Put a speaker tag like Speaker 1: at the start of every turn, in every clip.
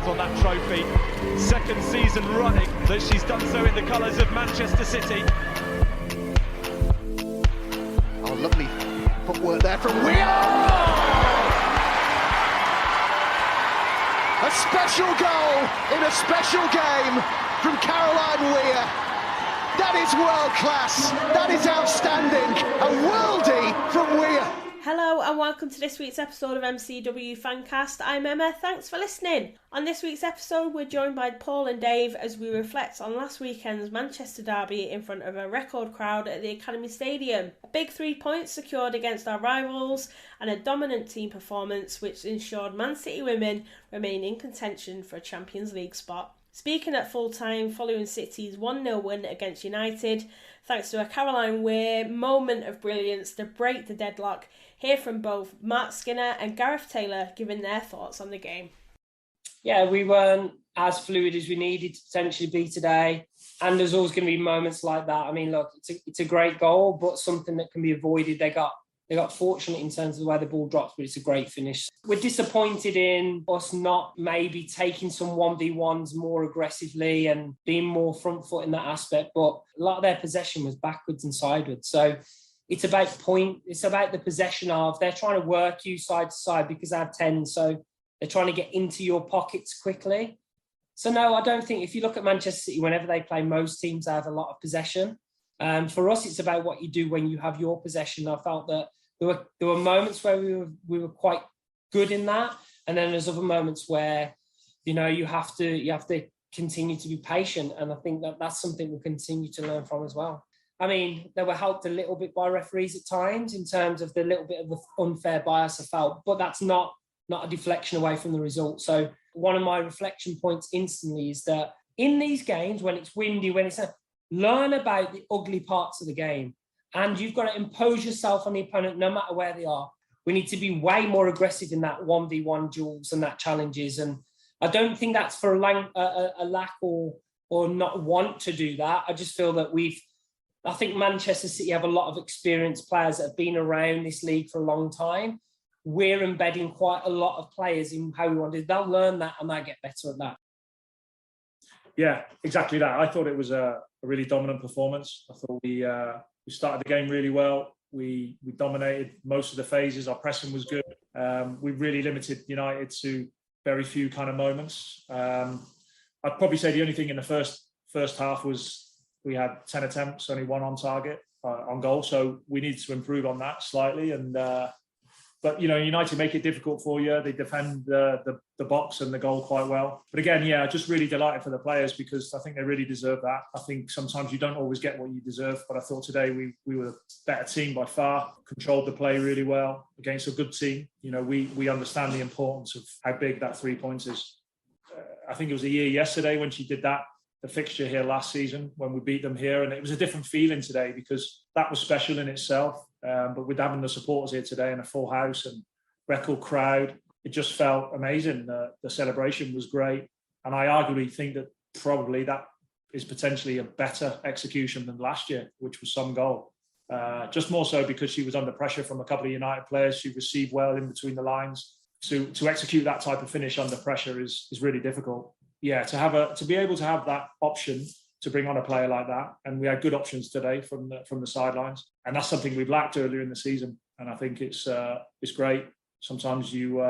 Speaker 1: on that trophy. Second season running that she's done so in the colours of Manchester City.
Speaker 2: Oh, lovely footwork there from Weir! A special goal in a special game from Caroline Weir. That is world class. That is outstanding. A worldie from Weir.
Speaker 3: Hello and welcome to this week's episode of MCW Fancast. I'm Emma, thanks for listening. On this week's episode we're joined by Paul and Dave as we reflect on last weekend's Manchester derby in front of a record crowd at the Academy Stadium. A big 3 points secured against our rivals and a dominant team performance which ensured Man City women remain in contention for a Champions League spot. Speaking at full time following City's 1-0 win against United, thanks to a Caroline Weir moment of brilliance to break the deadlock, hear from both Mark Skinner and Gareth Taylor giving their thoughts on the game.
Speaker 4: Yeah, we weren't as fluid as we needed to potentially be today. And there's always going to be moments like that. I mean, look, it's a great goal, but something that can be avoided. They got fortunate in terms of the way the ball drops, but it's a great finish. We're disappointed in us not maybe taking some 1v1s more aggressively and being more front foot in that aspect. But a lot of their possession was backwards and sideways. So it's about it's about the possession of, they're trying to work you side to side because they have 10. So they're trying to get into your pockets quickly. So no, I don't think, if you look at Manchester City, whenever they play, most teams have a lot of possession. For us, it's about what you do when you have your possession. I felt that there were moments where we were quite good in that, and then there's other moments where you have to continue to be patient, and I think that's something we'll continue to learn from as well. I mean, they were helped a little bit by referees at times in terms of the little bit of the unfair bias I felt, but that's not a deflection away from the result. So one of my reflection points instantly is that in these games, when it's windy, learn about the ugly parts of the game. And you've got to impose yourself on the opponent no matter where they are. We need to be way more aggressive in that 1v1 duels and that challenges. And I don't think that's for a lack or not want to do that. I just feel that I think Manchester City have a lot of experienced players that have been around this league for a long time. We're embedding quite a lot of players in how we want to. They'll learn that and they'll get better at that.
Speaker 5: Yeah, exactly that. I thought it was a really dominant performance. I thought we started the game really well. We dominated most of the phases. Our pressing was good. We really limited United to very few kind of moments. I'd probably say the only thing in the first half was we had 10 attempts, only one on target on goal. So we need to improve on that slightly. But United make it difficult for you. They defend the box and the goal quite well. But again, just really delighted for the players because I think they really deserve that. I think sometimes you don't always get what you deserve, but I thought today we were a better team by far, controlled the play really well against a good team. We understand the importance of how big that 3 points is. I think it was a year yesterday when she did that, the fixture here last season when we beat them here, and it was a different feeling today because that was special in itself. But with having the supporters here today and a full house and record crowd, it just felt amazing. The celebration was great. And I arguably think that probably that is potentially a better execution than last year, which was some goal. Just more so because she was under pressure from a couple of United players. She received well in between the lines. To execute that type of finish under pressure is really difficult. Yeah, to be able to have that option to bring on a player like that, and we had good options today from the sidelines, and that's something we've lacked earlier in the season. And I think it's great. Sometimes you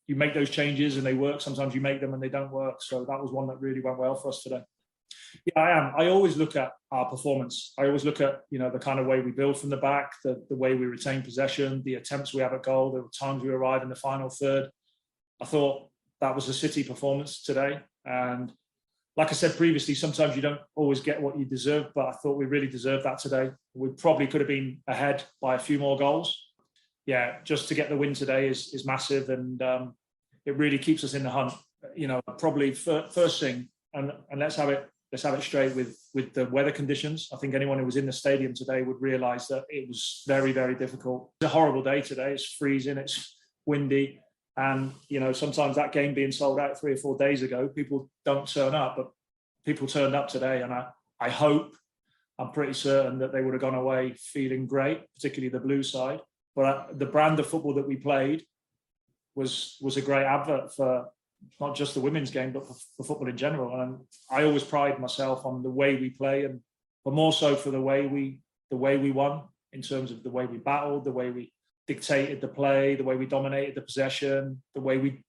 Speaker 5: make those changes and they work. Sometimes you make them and they don't work. So that was one that really went well for us today. Yeah, I am. I always look at our performance. I always look at the kind of way we build from the back, the way we retain possession, the attempts we have at goal, the times we arrive in the final third. I thought that was a City performance today. And like I said previously, sometimes you don't always get what you deserve, but I thought we really deserved that today. We probably could have been ahead by a few more goals. Yeah, just to get the win today is massive, and it really keeps us in the hunt. Probably first thing, and let's have it straight with the weather conditions. I think anyone who was in the stadium today would realise that it was very, very difficult. It's a horrible day today. It's freezing, it's windy. And, sometimes that game being sold out 3 or 4 days ago, people don't turn up, but people turned up today. And I'm pretty certain that they would have gone away feeling great, particularly the blue side. But the brand of football that we played was a great advert for not just the women's game, but for football in general. And I always pride myself on the way we play, but more so for the way we won, in terms of the way we battled, the way we dictated the play, the way we dominated the possession, the way we,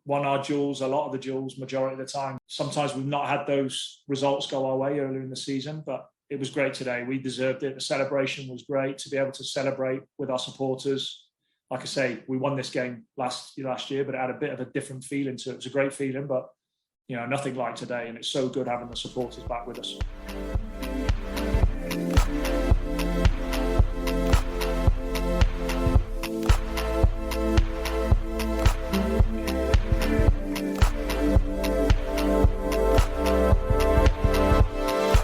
Speaker 5: won our duels, a lot of the duels, majority of the time. Sometimes we've not had those results go our way earlier in the season, but it was great today. We deserved it. The celebration was great, to be able to celebrate with our supporters. Like I say, we won this game last year, but it had a bit of a different feeling to it. It was a great feeling, but nothing like today. And it's so good having the supporters back with us.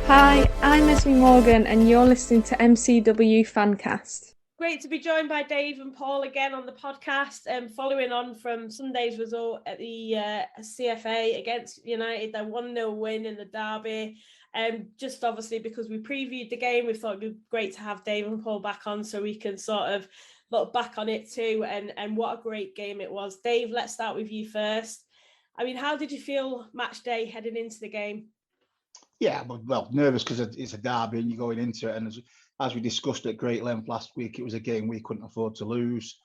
Speaker 6: Hi, I'm Esme Morgan and you're listening to MCW Fancast.
Speaker 3: Great to be joined by Dave and Paul again on the podcast, following on from Sunday's result at the CFA against United, their 1-0 win in the derby. Just obviously because we previewed the game, we thought it'd be great to have Dave and Paul back on so we can sort of look back on it too, and what a great game it was. Dave, let's start with you first. I mean, how did you feel match day heading into the game?
Speaker 7: Yeah, well, nervous because it's a derby and you're going into it. And as we discussed at great length last week, it was a game we couldn't afford to lose.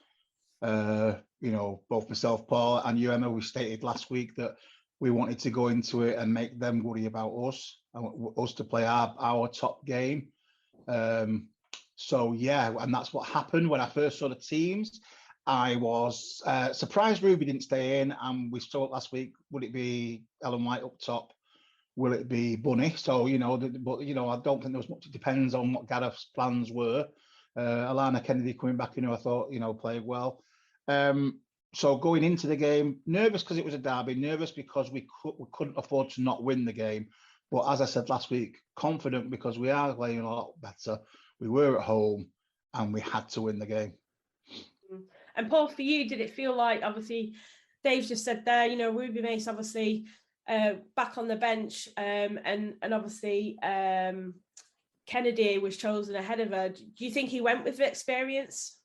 Speaker 7: Both myself, Paul, and you, Emma, we stated last week that we wanted to go into it and make them worry about us, and us to play our top game. So, yeah, and that's what happened. When I first saw the teams, I was surprised Ruby didn't stay in. And we saw it last week. Would it be Ellen White up top? Will it be Bunny? So, I don't think there was much. It depends on what Gareth's plans were. Alana Kennedy coming back, I thought, played well. So going into the game, nervous because it was a derby, nervous because we couldn't afford to not win the game. But as I said last week, confident because we are playing a lot better. We were at home and we had to win the game.
Speaker 3: And Paul, for you, did it feel like, obviously, Dave just said there, Ruby Mace, obviously, back on the bench, and obviously Kennedy was chosen ahead of her. Do you think he went with the experience?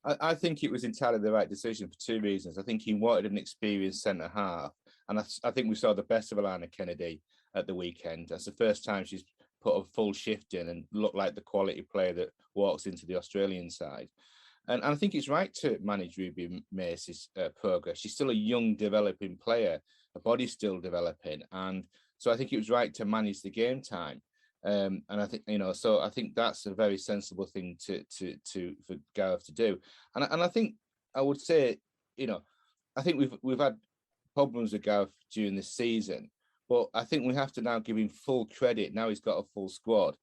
Speaker 8: I think it was entirely the right decision for two reasons. I think he wanted an experienced centre half, and I think we saw the best of Alana Kennedy at the weekend. That's the first time she's put a full shift in and looked like the quality player that walks into the Australian side. And I think it's right to manage Ruby Mace's progress. She's still a young, developing player. Her body's still developing, and so I think it was right to manage the game time. And I think so I think that's a very sensible thing to for Gareth to do. And I think I would say, I think we've had problems with Gareth during this season, but I think we have to now give him full credit. Now he's got a full squad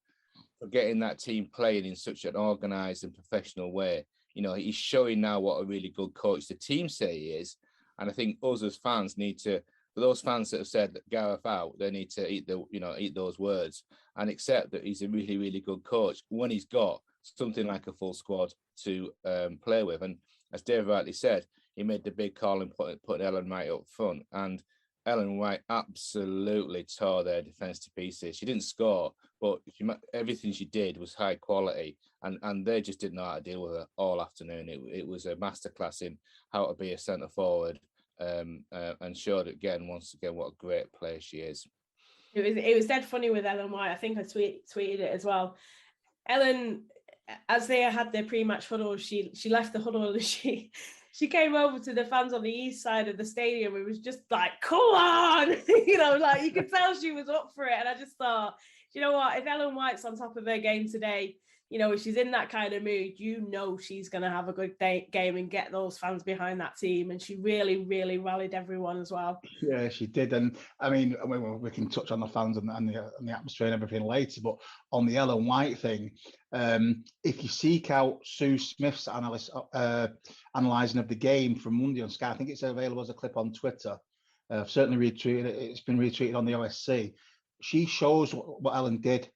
Speaker 8: for getting that team playing in such an organised and professional way. He's showing now what a really good coach the team say he is, and I think us as fans need to. For those fans that have said that Gareth out, they need to eat those words and accept that he's a really, really good coach when he's got something like a full squad to play with. And as Dave rightly said, he made the big call and put Ellen White up front. And Ellen White absolutely tore their defence to pieces. She didn't score, but everything she did was high quality. And they just didn't know how to deal with her all afternoon. It was a masterclass in how to be a centre forward. And showed once again what a great player she is.
Speaker 3: It was dead funny with Ellen White. I think I tweeted it as well. Ellen, as they had their pre-match huddle, she left the huddle and she came over to the fans on the east side of the stadium. It was just like, come on, you could tell she was up for it. And I just thought, you know what, if Ellen White's on top of her game today, if she's in that kind of mood, she's going to have a good game and get those fans behind that team. And she really, really rallied everyone as well.
Speaker 7: Yeah, she did. And I mean, we can touch on the fans and the atmosphere and everything later. But on the Ellen White thing, if you seek out Sue Smith's analysing of the game from Monday on Sky, I think it's available as a clip on Twitter. I've certainly retweeted it. It's been retweeted on the OSC. She shows what Ellen did,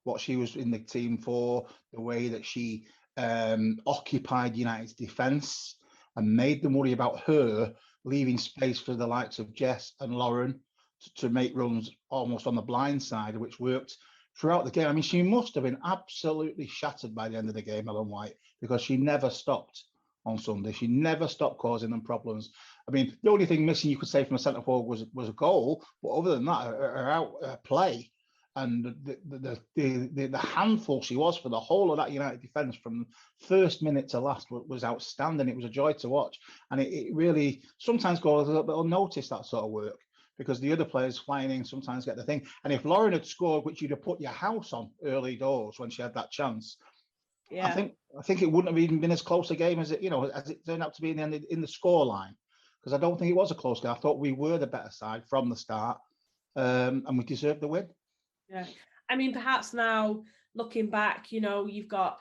Speaker 7: what she was in the team for, the way that she occupied United's defence and made them worry about her, leaving space for the likes of Jess and Lauren to make runs almost on the blind side, which worked throughout the game. I mean, she must have been absolutely shattered by the end of the game, Ellen White, because she never stopped on Sunday. She never stopped causing them problems. I mean, the only thing missing you could say from a centre forward was a goal, but other than that, her out play and the handful she was for the whole of that United defence from first minute to last was outstanding. It was a joy to watch, and it really sometimes goes a little bit unnoticed, that sort of work, because the other players flying in sometimes get the thing. And if Lauren had scored, which you'd have put your house on early doors when she had that chance, I think it wouldn't have even been as close a game as it turned out to be in the score line, because I don't think it was a close game. I thought we were the better side from the start, and we deserved the win.
Speaker 3: Yeah, I mean, perhaps now looking back, you've got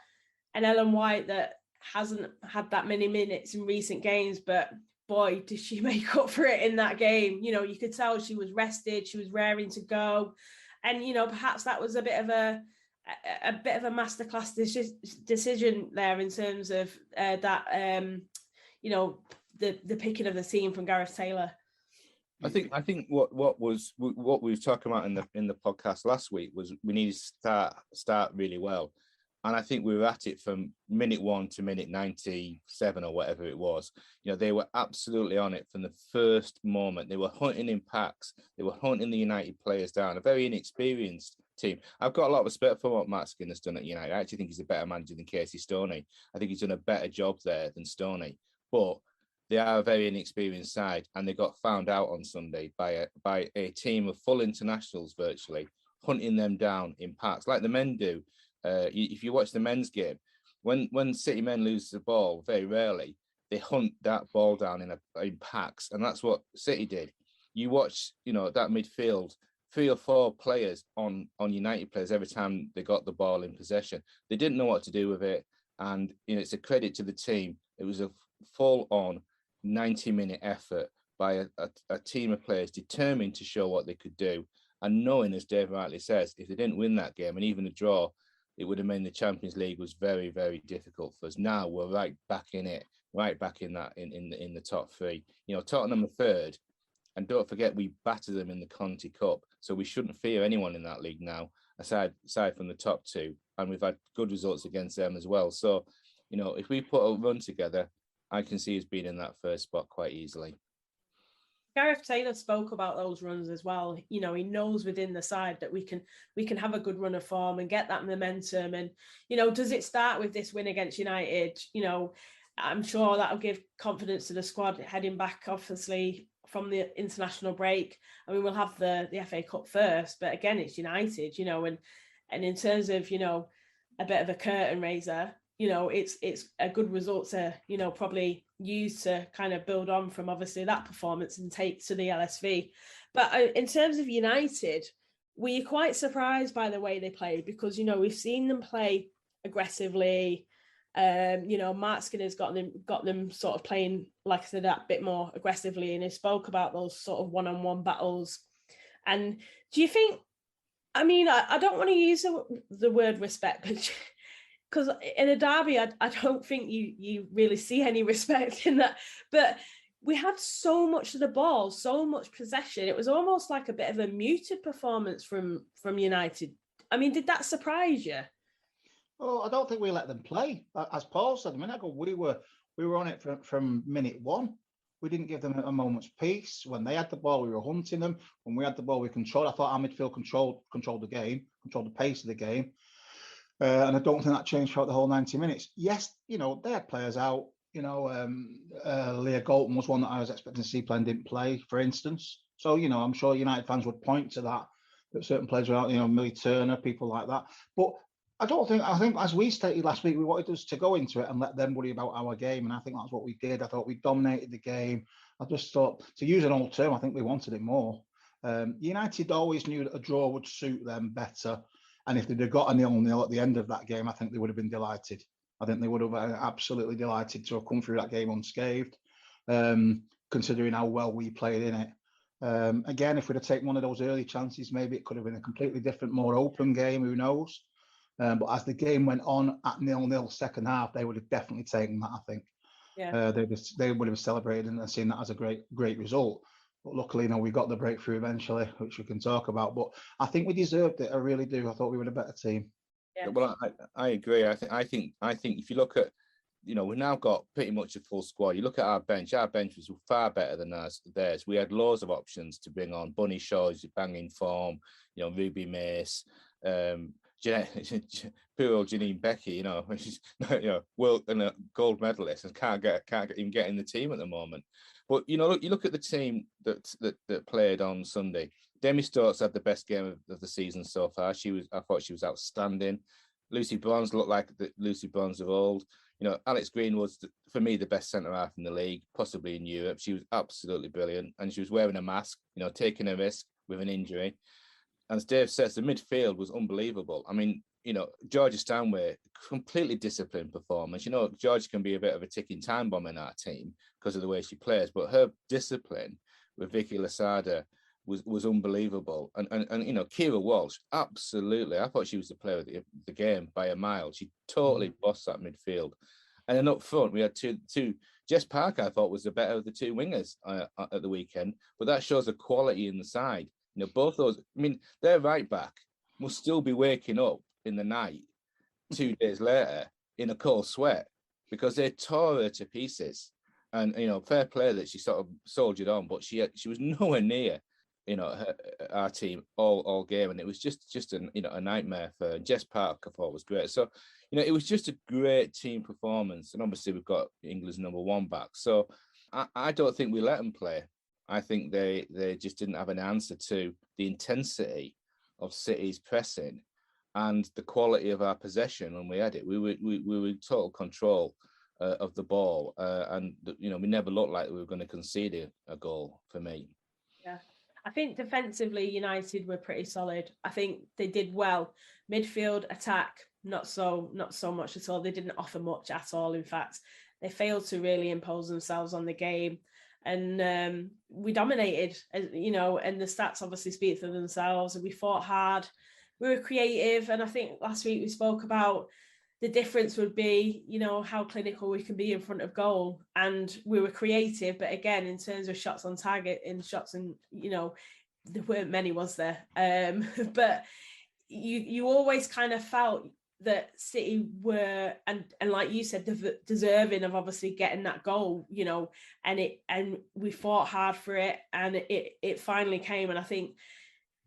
Speaker 3: an Ellen White that hasn't had that many minutes in recent games, but boy, did she make up for it in that game. You could tell she was rested, she was raring to go, and perhaps that was a bit of a masterclass decision there in terms of that the picking of the team from Gareth Taylor.
Speaker 8: I think what we were talking about in the podcast last week was we needed to start really well, and I think we were at it from minute 1 to minute 97 or whatever it was. They were absolutely on it from the first moment. They were hunting in packs. They were hunting the United players down. A very inexperienced team. I've got a lot of respect for what Matt Skinner's done at United. I actually think he's a better manager than Casey Stoney. I think he's done a better job there than Stoney, but they are a very inexperienced side, and they got found out on Sunday by a team of full internationals virtually, hunting them down in packs like the men do. If you watch the men's game, when City men lose the ball, very rarely they hunt that ball down in packs, and that's what City did. You watch, that midfield, 3 or 4 players on United players every time they got the ball in possession. They didn't know what to do with it, and it's a credit to the team. It was a full-on 90-minute effort by a team of players determined to show what they could do, and knowing, as Dave rightly says, if they didn't win that game and even a draw, it would have meant the Champions League was very, very difficult for us. Now we're right back in it, right back in that in the top 3. Tottenham are third, and don't forget we battered them in the Conti Cup, so we shouldn't fear anyone in that league now, aside from the top 2, and we've had good results against them as well. So, if we put a run together, I can see us being in that first spot quite easily.
Speaker 3: Gareth Taylor spoke about those runs as well. He knows within the side that we can have a good run of form and get that momentum. And, does it start with this win against United? I'm sure that'll give confidence to the squad heading back, obviously, from the international break. I mean, we'll have the FA Cup first, but again, it's United, and in terms of, a bit of a curtain raiser, it's a good result to, probably use to kind of build on from obviously that performance and take to the LSV. But in terms of United, were you quite surprised by the way they played? Because, we've seen them play aggressively. Mark Skinner's got them sort of playing, like I said, that bit more aggressively, and he spoke about those sort of one-on-one battles. And do you think, I mean, I don't want to use the word respect, but because in a derby, I don't think you really see any respect in that. But we had so much of the ball, so much possession. It was almost like a bit of a muted performance from United. I mean, did that surprise you?
Speaker 7: Oh, I don't think we let them play. As Paul said a minute ago, we were on it from minute 1. We didn't give them a moment's peace. When they had the ball, we were hunting them. When we had the ball, we controlled. I thought our midfield controlled the game, controlled the pace of the game. And I don't think that changed throughout the whole 90 minutes. Yes, they had players out. Leah Golton was one that I was expecting to see play and didn't play, for instance. So, I'm sure United fans would point to that certain players were out, Millie Turner, people like that. But I think as we stated last week, we wanted us to go into it and let them worry about our game. And I think that's what we did. I thought we dominated the game. I just thought, to use an old term, I think we wanted it more. United always knew that a draw would suit them better. And if they'd have got a 0-0 at the end of that game, I think they would have been delighted. I think they would have been absolutely delighted to have come through that game unscathed, considering how well we played in it. Again, if we'd have taken one of those early chances, maybe it could have been a completely different, more open game, who knows? But as the game went on at 0-0 second half, they would have definitely taken that, I think.
Speaker 3: Yeah.
Speaker 7: They would have celebrated and seen that as a great result. But luckily, we got the breakthrough eventually, which we can talk about. But I think we deserved it. I really do. I thought we were a better team.
Speaker 3: Yeah.
Speaker 8: Well, I agree. I think if you look at we've now got pretty much a full squad. You look at our bench was far better than theirs. We had loads of options to bring on. Bunny Shaw's banging form, Ruby Mace, poor old Janine Becky, she's world and a gold medalist and can't even get in the team at the moment. But you look at the team that played on Sunday. Demi Stokes had the best game of the season so far. I thought she was outstanding. Lucy Bronze looked like the Lucy Bronze of old. Alex Green was, for me, the best centre half in the league, possibly in Europe. She was absolutely brilliant, and she was wearing a mask, taking a risk with an injury. And as Dave says, the midfield was unbelievable. I mean, Georgia Stanway, completely disciplined performance. Georgia can be a bit of a ticking time bomb in our team because of the way she plays, but her discipline with Vicky Lasada was unbelievable. And Kira Walsh, absolutely. I thought she was the player of the game by a mile. She totally bossed that midfield. And then up front, we had two. Jess Parker, I thought, was the better of the two wingers at the weekend, but that shows the quality in the side. Both those, their right back must still be waking up in the night 2 days later in a cold sweat because they tore her to pieces. And, fair play that she sort of soldiered on, but she was nowhere near, our team all game. And it was just a nightmare for Jess Parker. I thought was great. So, it was just a great team performance. And obviously we've got England's number one back. So I don't think we let them play. I think they just didn't have an answer to the intensity of City's pressing and the quality of our possession when we had it. We were in total control of the ball, and we never looked like we were going to concede a goal. For me,
Speaker 3: yeah, I think defensively United were pretty solid. I think they did well. Midfield, attack, not so much at all. They didn't offer much at all. In fact, they failed to really impose themselves on the game. And we dominated, and the stats obviously speak for themselves. And we fought hard, we were creative. And I think last week we spoke about the difference would be, how clinical we can be in front of goal. And we were creative, but again, in terms of shots on target, there weren't many, was there? But you always kind of felt that City were, and like you said, deserving of obviously getting that goal, and we fought hard for it, and it finally came. And I think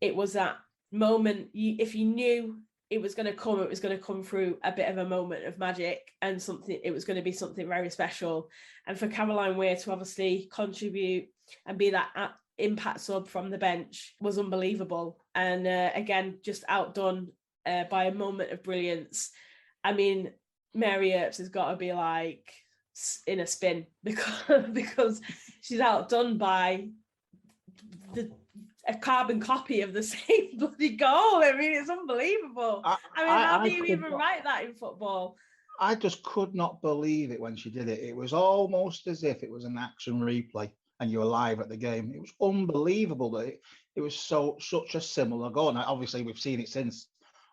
Speaker 3: it was that moment, if you knew it was going to come through a bit of a moment of magic, and it was going to be something very special. And for Caroline Weir to obviously contribute and be that impact sub from the bench was unbelievable. And again, just outdone by a moment of brilliance. I mean, Mary Earps has got to be like in a spin because she's outdone by a carbon copy of the same bloody goal. I mean, it's unbelievable. How do you even write that in football?
Speaker 7: I just could not believe it when she did it. It was almost as if it was an action replay and you were live at the game. It was unbelievable that it was such a similar goal. And obviously we've seen it since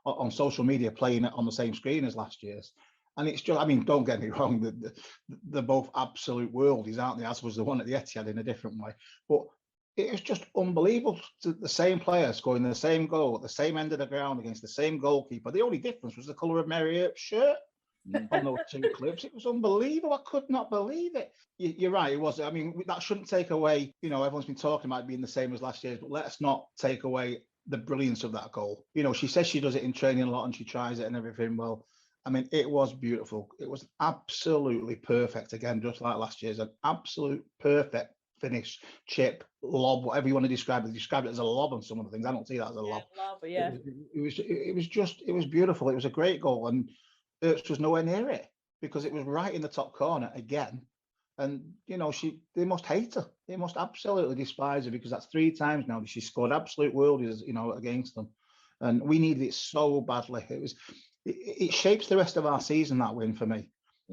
Speaker 7: on social media, playing it on the same screen as last year's. And it's just, don't get me wrong, they're both absolute worldies, aren't they? As was the one at the Etihad in a different way. But it was just unbelievable. The same player scoring the same goal at the same end of the ground against the same goalkeeper. The only difference was the colour of Mary Earp's shirt on those two clips. It was unbelievable. I could not believe it. You're right, it was. That shouldn't take away, everyone's been talking about it being the same as last year's, but let's not take away the brilliance of that goal. She says she does it in training a lot and she tries it and everything. Well, it was beautiful. It was absolutely perfect. Again, just like last year's, an absolute perfect finish, chip, lob, whatever you want to describe it. Describe it as a lob on some of the things. I don't see that as a lob.
Speaker 3: Yeah.
Speaker 7: It was beautiful. It was a great goal, and Earps was nowhere near it because it was right in the top corner again. And they must hate her. They must absolutely despise her because that's 3 times now that she scored absolute worldies, against them. And we needed it so badly. It shapes the rest of our season, that win, for me.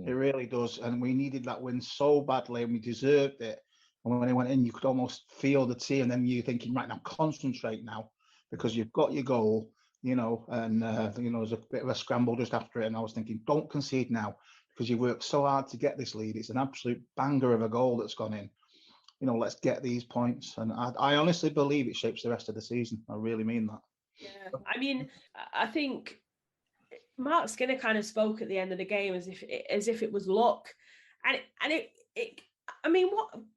Speaker 7: It really does. And we needed that win so badly, and we deserved it. And when it went in, you could almost feel the tear, and then you're thinking, right, now concentrate now because you've got your goal, and there's a bit of a scramble just after it. And I was thinking, don't concede now, because you worked so hard to get this lead. It's an absolute banger of a goal that's gone in. Let's get these points. And I honestly believe it shapes the rest of the season. I really mean that.
Speaker 3: Yeah, I think Mark Skinner kind of spoke at the end of the game as if it was luck, and it. I mean,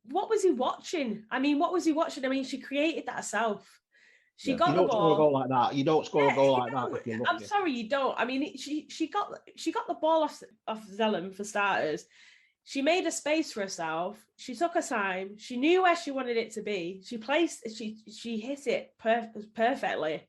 Speaker 3: what was he watching? I mean, she created that herself. She got the ball.
Speaker 7: You don't score a goal like that. You don't score a goal like that if you're lucky.
Speaker 3: I'm sorry, you don't. I mean, she got the ball off Zellum for starters. She made a space for herself. She took her time. She knew where she wanted it to be. She hit it perfectly.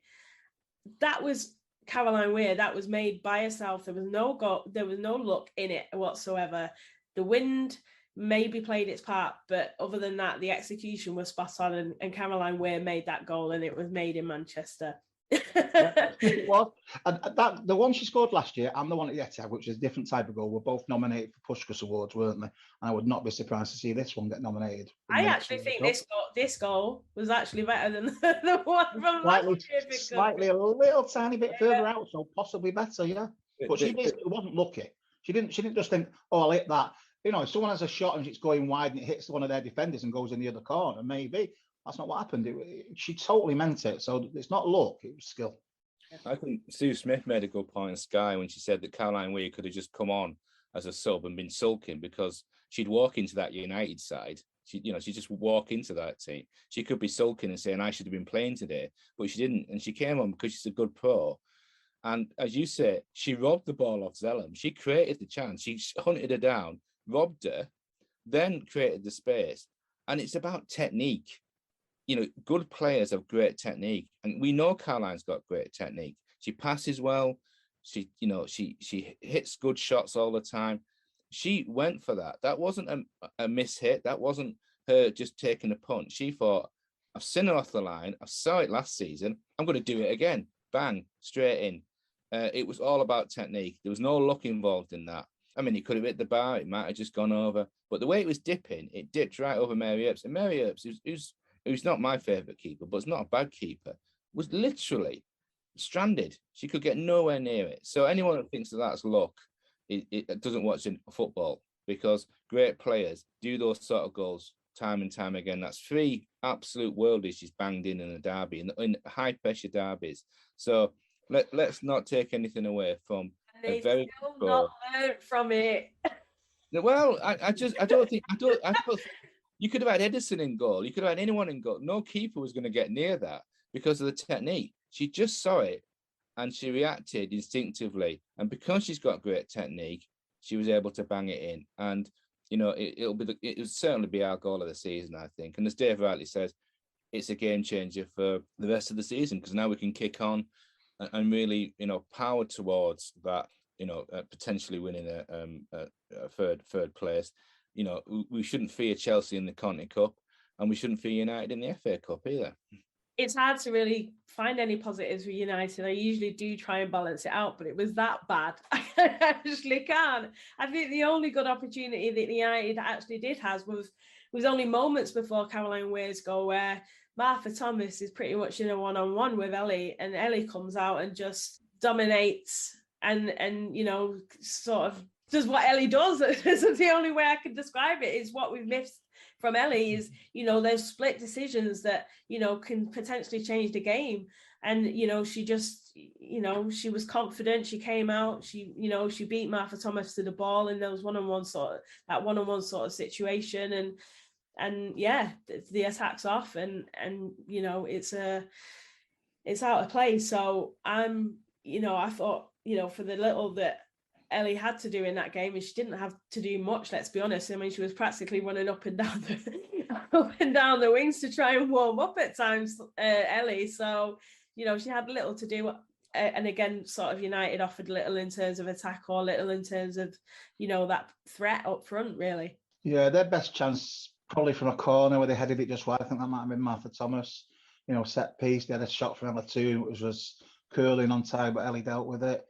Speaker 3: That was Caroline Weir. That was made by herself. There was no goal. There was no luck in it whatsoever. The wind maybe played its part, but other than that, the execution was spot on, and Caroline Weir made that goal, and it was made in Manchester.
Speaker 7: It was. And that the one she scored last year and the one at the Etihad, which is a different type of goal, were both nominated for Puskás Awards, weren't they? And I would not be surprised to see this one get nominated.
Speaker 3: I actually think this goal was actually better than the one from last year.
Speaker 7: Slightly a little tiny bit further out, so possibly better, yeah. But she basically wasn't lucky. She didn't just think, oh, I'll hit that. You know, if someone has a shot and it's going wide and it hits one of their defenders and goes in the other corner, maybe. That's not what happened. She totally meant it. So it's not luck, it was skill.
Speaker 8: I think Sue Smith made a good point in Sky when she said that Caroline Weir could have just come on as a sub and been sulking because she'd walk into that United side. She'd just walk into that team. She could be sulking and saying, I should have been playing today, but she didn't. And she came on because she's a good pro. And as you say, she robbed the ball off Zellum. She created the chance. She hunted her down, robbed her, then created the space. And it's about technique. You know, good players have great technique, and we know Caroline's got great technique. She passes well. She hits good shots all the time. She went for that. That wasn't a miss hit. That wasn't her just taking a punch. She thought, I've seen her off the line. I saw it last season. I'm going to do it again. Bang, straight in. It was all about technique. There was no luck involved in that. I mean, it could have hit the bar. It might have just gone over. But the way it was dipping, it dipped right over Mary Earps. And Mary Earps, who's not my favourite keeper, but it's not a bad keeper, was literally stranded. She could get nowhere near it. So anyone that thinks that that's luck, it doesn't watch in football, because great players do those sort of goals time and time again. That's 3 absolute worldies she's banged in a derby, in high-pressure derbies. So let's not take anything away from a very
Speaker 3: still not learned from it.
Speaker 8: Well, I don't think you could have had Edison in goal. You could have had anyone in goal. No keeper was going to get near that because of the technique. She just saw it and she reacted instinctively. And because she's got great technique, she was able to bang it in. And, you know, it'll certainly be our goal of the season, I think. And as Dave rightly says, it's a game changer for the rest of the season, because now we can kick on and really, you know, power towards that, you know, potentially winning a third place. You know, we shouldn't fear Chelsea in the Conti Cup, and we shouldn't fear United in the FA Cup either.
Speaker 3: It's hard to really find any positives with United. I usually do try and balance it out, but it was that bad. I actually can't. I think the only good opportunity that United actually did have was only moments before Caroline Weir's goal, where Martha Thomas is pretty much in a one-on-one with Ellie, and Ellie comes out and just dominates and you know, sort of does what Ellie does. This is the only way I can describe it. Is what we've missed from Ellie is, you know, those split decisions that, you know, can potentially change the game. And, you know, she just, you know, she was confident. She came out, she beat Martha Thomas to the ball in those one-on-one sort of situation. And yeah, the attack's off and, you know, it's out of play. So I thought, you know, for the little that Ellie had to do in that game, and she didn't have to do much, let's be honest. I mean, she was practically running up and down the wings to try and warm up at times, Ellie. So, you know, she had little to do. And again, sort of United offered little in terms of attack or little in terms of, you know, that threat up front, really.
Speaker 7: Yeah, their best chance probably from a corner where they headed it just wide. I think that might have been Martha Thomas. You know, set piece. They had a shot from Ella too, which was curling on time, but Ellie dealt with it.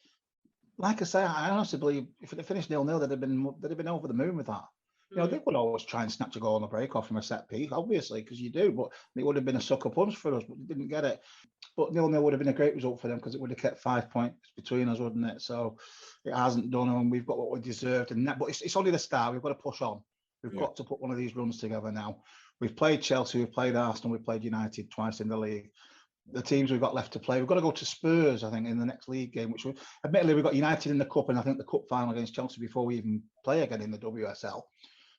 Speaker 7: Like I say, I honestly believe if it finished 0-0, they'd have been over the moon with that. You know, they would always try and snatch a goal on a break off from a set piece, obviously, because you do, but it would have been a sucker punch for us, but they didn't get it. But 0-0 would have been a great result for them, because it would have kept 5 points between us, wouldn't it? So it hasn't done, and we've got what we deserved. But it's only the start. We've got to push on. We've got to put one of these runs together now. We've played Chelsea, we've played Arsenal, we've played United twice in the league. the teams we've got left to play. We've got to go to Spurs, I think, in the next league game, which admittedly we've got United in the Cup, and I think the Cup final against Chelsea before we even play again in the WSL.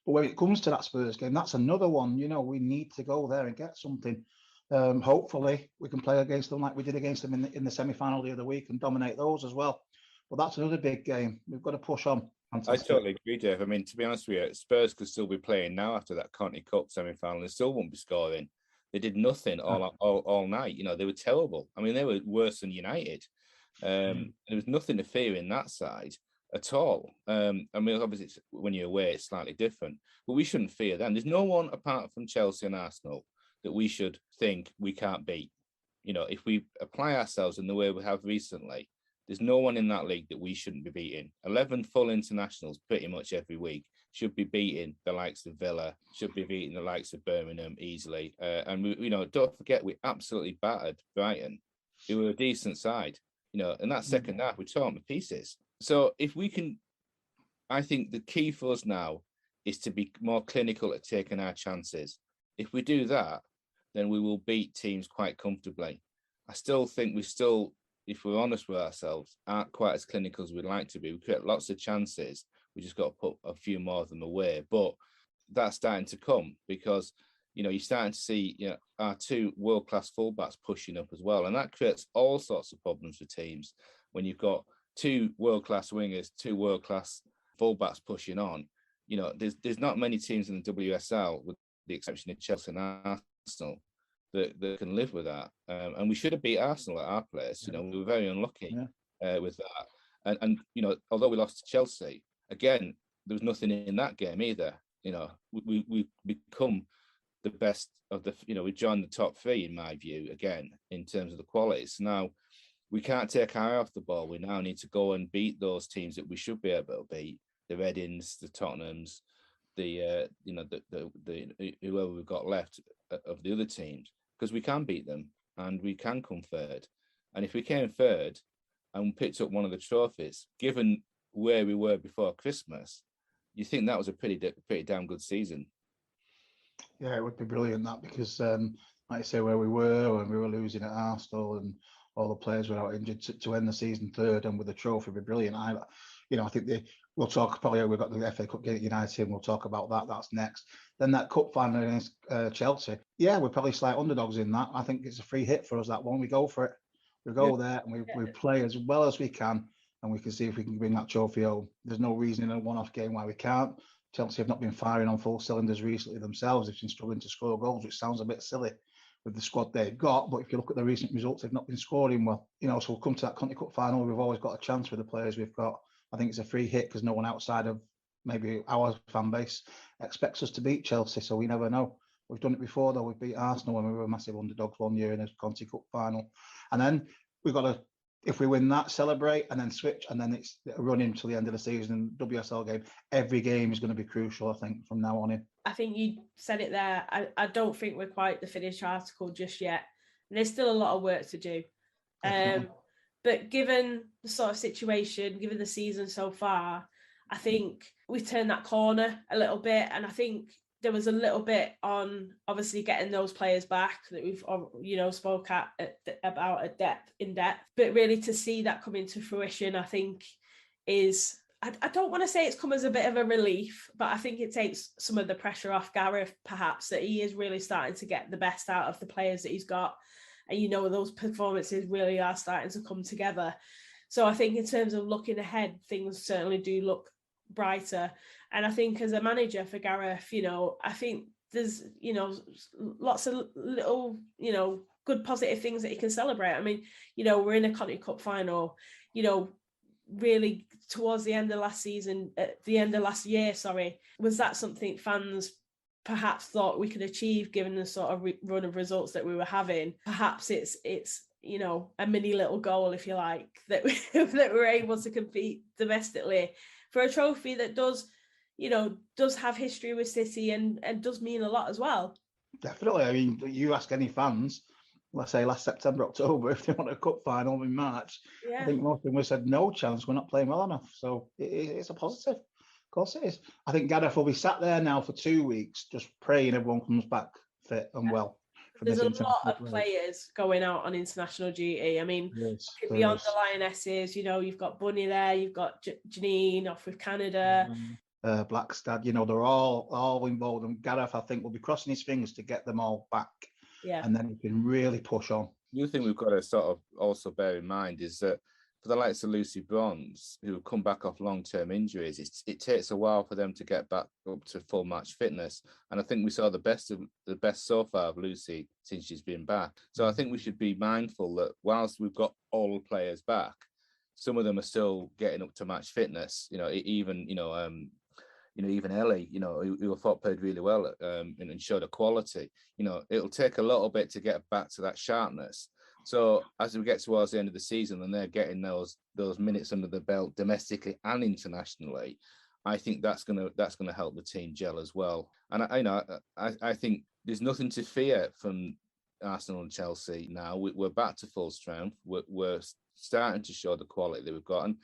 Speaker 7: But when it comes to that Spurs game, that's another one, we need to go there and get something. Hopefully we can play against them like we did against them in the semi-final the other week and dominate those as well. But that's another big game. We've got to push on. Fantastic.
Speaker 8: I totally agree, Dave. I mean, to be honest with you, Spurs could still be playing now after that Conti Cup semi-final. They still won't be scoring. They did nothing all night. They were terrible. I mean, they were worse than United. There was nothing to fear in that side at all. I mean, obviously, when you're away, it's slightly different. But we shouldn't fear them. There's no one apart from Chelsea and Arsenal that we should think we can't beat. If we apply ourselves in the way we have recently, there's no one in that league that we shouldn't be beating. 11 full internationals pretty much every week should be beating the likes of Villa, should be beating the likes of Birmingham easily. And we, don't forget, we absolutely battered Brighton, who were a decent side. In that second half, we tore them to pieces. So if we can, I think the key for us now is to be more clinical at taking our chances. If we do that, then we will beat teams quite comfortably. I still think if we're honest with ourselves, aren't quite as clinical as we'd like to be. We create lots of chances. We just got to put a few more of them away. But that's starting to come because, you're starting to see our two world-class fullbacks pushing up as well. And that creates all sorts of problems for teams when you've got two world-class wingers, two world-class fullbacks pushing on. There's not many teams in the WSL, with the exception of Chelsea and Arsenal, that can live with that. And we should have beat Arsenal at our place. We were very unlucky with that. And although we lost to Chelsea, again, there was nothing in that game either. We become the best of the, we joined the top three, in my view, again, in terms of the qualities. Now, we can't take our eye off the ball. We now need to go and beat those teams that we should be able to beat, the Readings, the Tottenhams, the whoever we've got left of the other teams, because we can beat them and we can come third. And if we came third and picked up one of the trophies, given where we were before Christmas, you think that was a pretty damn good season.
Speaker 7: Yeah, it would be brilliant, that, because like I say, where we were when we were losing at Arsenal and all the players were out injured, to end the season third and with a trophy would be brilliant. I think we'll talk, probably we've got the FA Cup game at United and we'll talk about that. That's next. Then that cup final against Chelsea. Yeah, we're probably slight underdogs in that. I think it's a free hit for us, that one. We go for it. We go there and we play as well as we can, and we can see if we can bring that trophy home. There's no reason in a one-off game why we can't. Chelsea have not been firing on full cylinders recently themselves. They've been struggling to score goals, which sounds a bit silly with the squad they've got. But if you look at the recent results, they've not been scoring well. So we'll come to that Conti Cup final. We've always got a chance with the players we've got. I think it's a free hit because no one outside of maybe our fan base expects us to beat Chelsea. So we never know. We've done it before, though. We beat Arsenal when we were massive underdogs one year in a Conti Cup final. And then we've got to, if we win that, celebrate and then switch. And then it's a run until the end of the season. WSL game, every game is going to be crucial, I think, from now on in.
Speaker 3: I think you said it there. I don't think we're quite the finished article just yet. There's still a lot of work to do. But given the sort of situation, given the season so far, I think we've turned that corner a little bit. And I think there was a little bit on obviously getting those players back that we've, spoke about in depth. But really to see that come into fruition, I think is, I don't want to say it's come as a bit of a relief, but I think it takes some of the pressure off Gareth, perhaps, that he is really starting to get the best out of the players that he's got. And, those performances really are starting to come together. So I think in terms of looking ahead, things certainly do look brighter. And I think as a manager for Gareth, I think there's, lots of little, good positive things that he can celebrate. I mean, we're in a Conti Cup final, really towards the end of last year, was that something fans perhaps thought we could achieve given the sort of run of results that we were having? Perhaps it's a mini little goal, if you like, that we're able to compete domestically for a trophy that does have history with City and does mean a lot as well. Definitely.
Speaker 7: I mean, you ask any fans, let's say last September, October, if they want a cup final in March, I think most of them would have said no chance, we're not playing well enough. So it's a positive. Of course it is. I think Gareth will be sat there now for 2 weeks just praying everyone comes back fit and well,
Speaker 3: There's a lot of players going out on international duty. I mean, beyond the Lionesses, you've got Bunny there, you've got Janine off with Canada.
Speaker 7: Blackstad, they're all involved. And Gareth, I think, will be crossing his fingers to get them all back.
Speaker 3: Yeah.
Speaker 7: And then he can really push on.
Speaker 8: The other thing we've got to sort of also bear in mind is that for the likes of Lucy Bronze, who have come back off long-term injuries, it takes a while for them to get back up to full match fitness. And I think we saw the best so far of Lucy since she's been back. So I think we should be mindful that whilst we've got all the players back, some of them are still getting up to match fitness. Even Ellie, who I thought played really well and showed a quality. It'll take a little bit to get back to that sharpness. So as we get towards the end of the season and they're getting those minutes under the belt domestically and internationally, I think that's gonna help the team gel as well. And I think there's nothing to fear from Arsenal and Chelsea now. We're back to full strength. We're starting to show the quality that we've got, and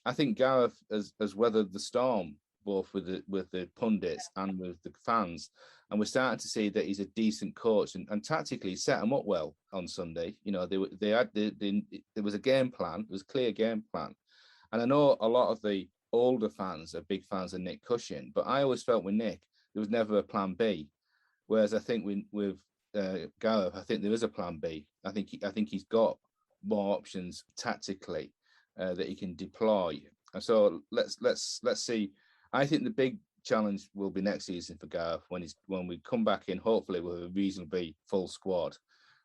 Speaker 8: I think Gareth has weathered the storm, both with the pundits and with the fans. And we're starting to see that he's a decent coach and tactically set them up well on Sunday. There was a game plan, there was a clear game plan. And I know a lot of the older fans are big fans of Nick Cushing, but I always felt with Nick, there was never a plan B. Whereas I think with Gareth, I think there is a plan B. I think he's got more options tactically that he can deploy. And so let's see. I think the big challenge will be next season for Gareth when we come back in, hopefully with a reasonably full squad,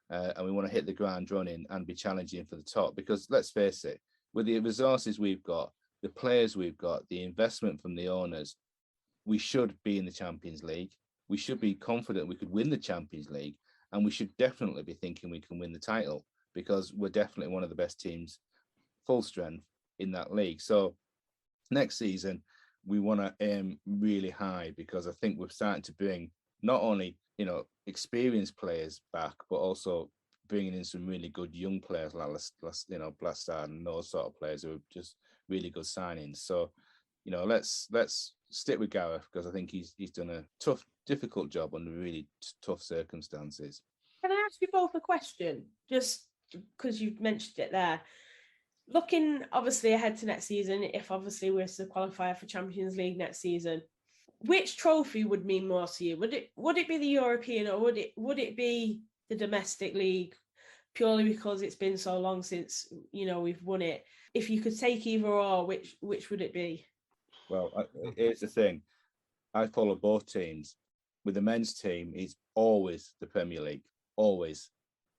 Speaker 8: and we want to hit the ground running and be challenging for the top. Because let's face it, with the resources we've got, the players we've got, the investment from the owners, we should be in the Champions League. We should be confident we could win the Champions League, and we should definitely be thinking we can win the title because we're definitely one of the best teams, full strength, in that league. So next season, we want to aim really high because I think we're starting to bring not only, experienced players back, but also bringing in some really good young players like, Blastad and those sort of players who are just really good signings. So, let's stick with Gareth because I think he's done a tough, difficult job under really tough circumstances.
Speaker 3: Can I ask you both a question? Just because you've mentioned it there. Looking obviously ahead to next season, if obviously we're to qualify for Champions League next season, which trophy would mean more to you? Would it be the European or would it be the domestic league? Purely because it's been so long since we've won it. If you could take either or, which would it be?
Speaker 8: Well, here's the thing. I follow both teams. With the men's team, it's always the Premier League, always,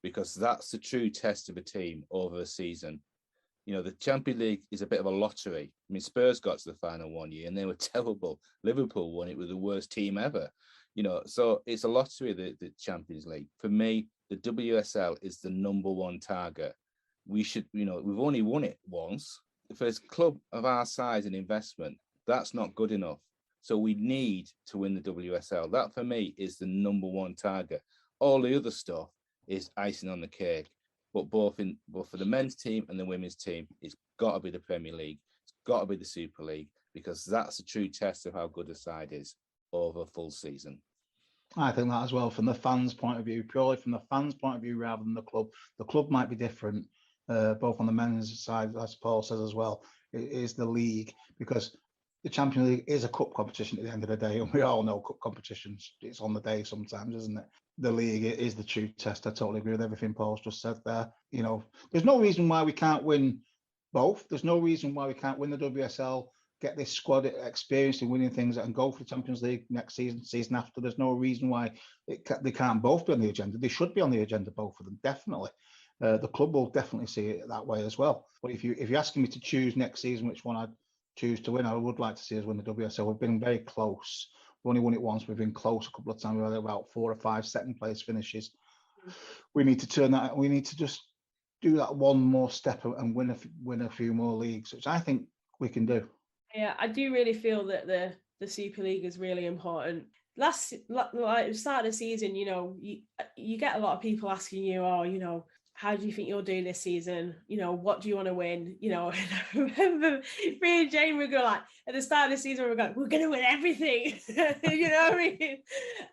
Speaker 8: because that's the true test of a team over a season. The Champions League is a bit of a lottery. I mean, Spurs got to the final one year and they were terrible. Liverpool won it with the worst team ever. So it's a lottery, the Champions League. For me, the WSL is the number one target. We should, we've only won it once. For a club of our size and investment, that's not good enough. So we need to win the WSL. That, for me, is the number one target. All the other stuff is icing on the cake. But both for the men's team and the women's team, it's got to be the Premier League. It's got to be the Super League because that's a true test of how good a side is over a full season.
Speaker 7: I think that as well, from the fans' point of view, purely from the fans' point of view rather than the club. The club might be different, both on the men's side, as Paul says as well. It is the league because the Champions League is a cup competition at the end of the day, and we all know cup competitions. It's on the day sometimes, isn't it? The league is the true test. I totally agree with everything Paul's just said there. There's no reason why we can't win both. There's no reason why we can't win the WSL, get this squad experience in winning things and go for the Champions League next season after. There's no reason why they can't both be on the agenda. They should be on the agenda, both of them, definitely. The club will definitely see it that way as well. But if you're asking me to choose next season which one I'd choose to win, I would like to see us win the WSL. We've been very close. We've only won it once. We've been close a couple of times. We've had about 4 or 5 second place finishes. We need to turn that. We need to just do that one more step and win a few more leagues, which I think we can do.
Speaker 3: Yeah, I do really feel that the Super League is really start of the season, you get a lot of people asking you, how do you think you'll do this season? You know, what do you want to win? You know, and I remember me and Jane would go like, at the start of the season, we're going to win everything. You know what I mean?